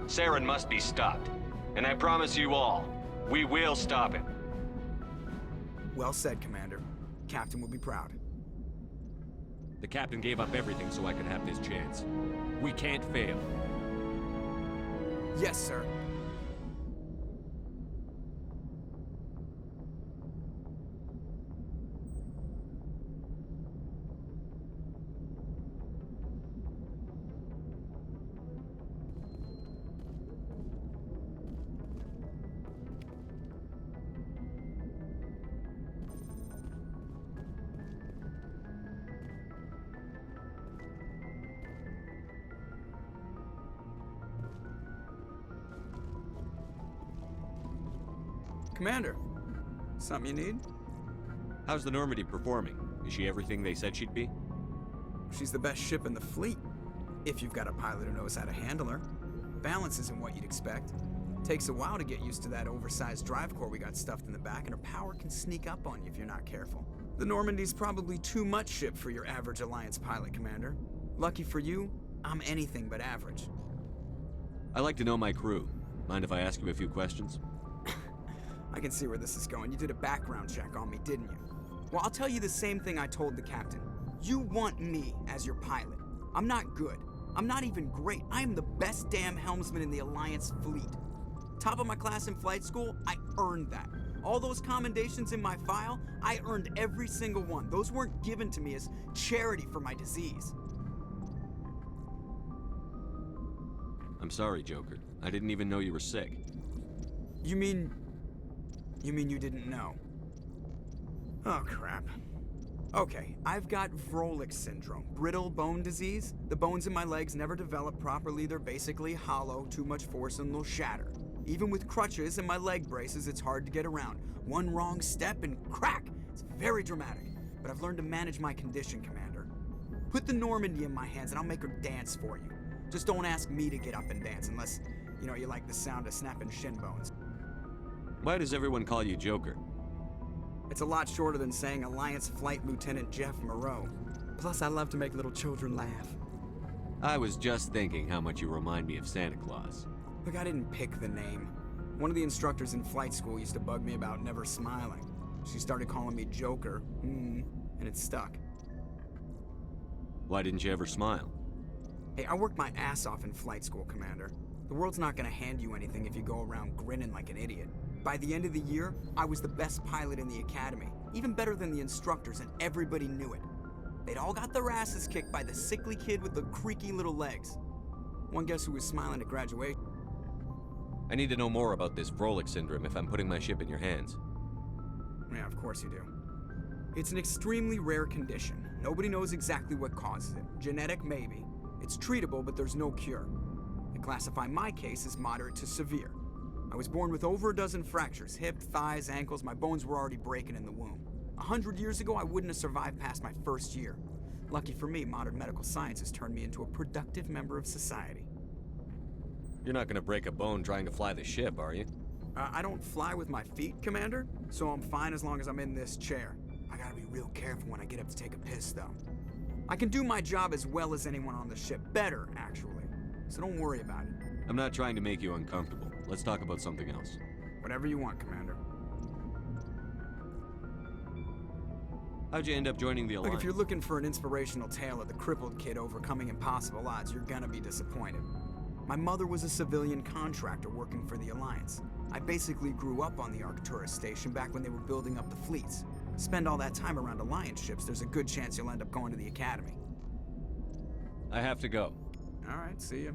Saren must be stopped. And I promise you all, we will stop him.
Well said, Commander. Captain will be proud.
The captain gave up everything so I could have this chance. We can't fail.
Yes, sir. Commander, something you need?
How's the Normandy performing? Is she everything they said she'd be?
She's the best ship in the fleet, if you've got a pilot who knows how to handle her. Balance isn't what you'd expect. Takes a while to get used to that oversized drive core we got stuffed in the back, and her power can sneak up on you if you're not careful. The Normandy's probably too much ship for your average Alliance pilot, Commander. Lucky for you, I'm anything but average.
I like to know my crew. Mind if I ask you a few questions?
I can see where this is going. You did a background check on me, didn't you? Well, I'll tell you the same thing I told the captain. You want me as your pilot. I'm not good. I'm not even great. I am the best damn helmsman in the Alliance fleet. Top of my class in flight school, I earned that. All those commendations in my file, I earned every single one. Those weren't given to me as charity for my disease.
I'm sorry, Joker. I didn't even know you were sick.
You mean you didn't know? Oh, crap. Okay, I've got Vrolik syndrome, brittle bone disease. The bones in my legs never develop properly. They're basically hollow, too much force and they'll shatter. Even with crutches and my leg braces, it's hard to get around. One wrong step and crack! It's very dramatic, but I've learned to manage my condition, Commander. Put the Normandy in my hands and I'll make her dance for you. Just don't ask me to get up and dance unless, you like the sound of snapping shin bones.
Why does everyone call you Joker?
It's a lot shorter than saying Alliance Flight Lieutenant Jeff Moreau. Plus, I love to make little children laugh.
I was just thinking how much you remind me of Santa Claus.
Look, I didn't pick the name. One of the instructors in flight school used to bug me about never smiling. She started calling me Joker, and it stuck.
Why didn't you ever smile?
Hey, I worked my ass off in flight school, Commander. The world's not gonna hand you anything if you go around grinning like an idiot. By the end of the year, I was the best pilot in the academy, even better than the instructors, and everybody knew it. They'd all got their asses kicked by the sickly kid with the creaky little legs. One guess who was smiling at graduation?
I need to know more about this Vrolik syndrome if I'm putting my ship in your hands.
Yeah, of course you do. It's an extremely rare condition. Nobody knows exactly what causes it. Genetic, maybe. It's treatable, but there's no cure. They classify my case as moderate to severe. I was born with over a dozen fractures, hip, thighs, ankles. My bones were already breaking in the womb. 100 years ago, I wouldn't have survived past my first year. Lucky for me, modern medical science has turned me into a productive member of society.
You're not gonna break a bone trying to fly the ship, are you?
I don't fly with my feet, Commander, so I'm fine as long as I'm in this chair. I gotta be real careful when I get up to take a piss, though. I can do my job as well as anyone on the ship. Better, actually. So don't worry about it.
I'm not trying to make you uncomfortable. Let's talk about something else.
Whatever you want, Commander.
How'd you end up joining the Alliance?
Look, if you're looking for an inspirational tale of the crippled kid overcoming impossible odds, you're gonna be disappointed. My mother was a civilian contractor working for the Alliance. I basically grew up on the Arcturus station back when they were building up the fleets. Spend all that time around Alliance ships, there's a good chance you'll end up going to the Academy.
I have to go.
All right, see ya.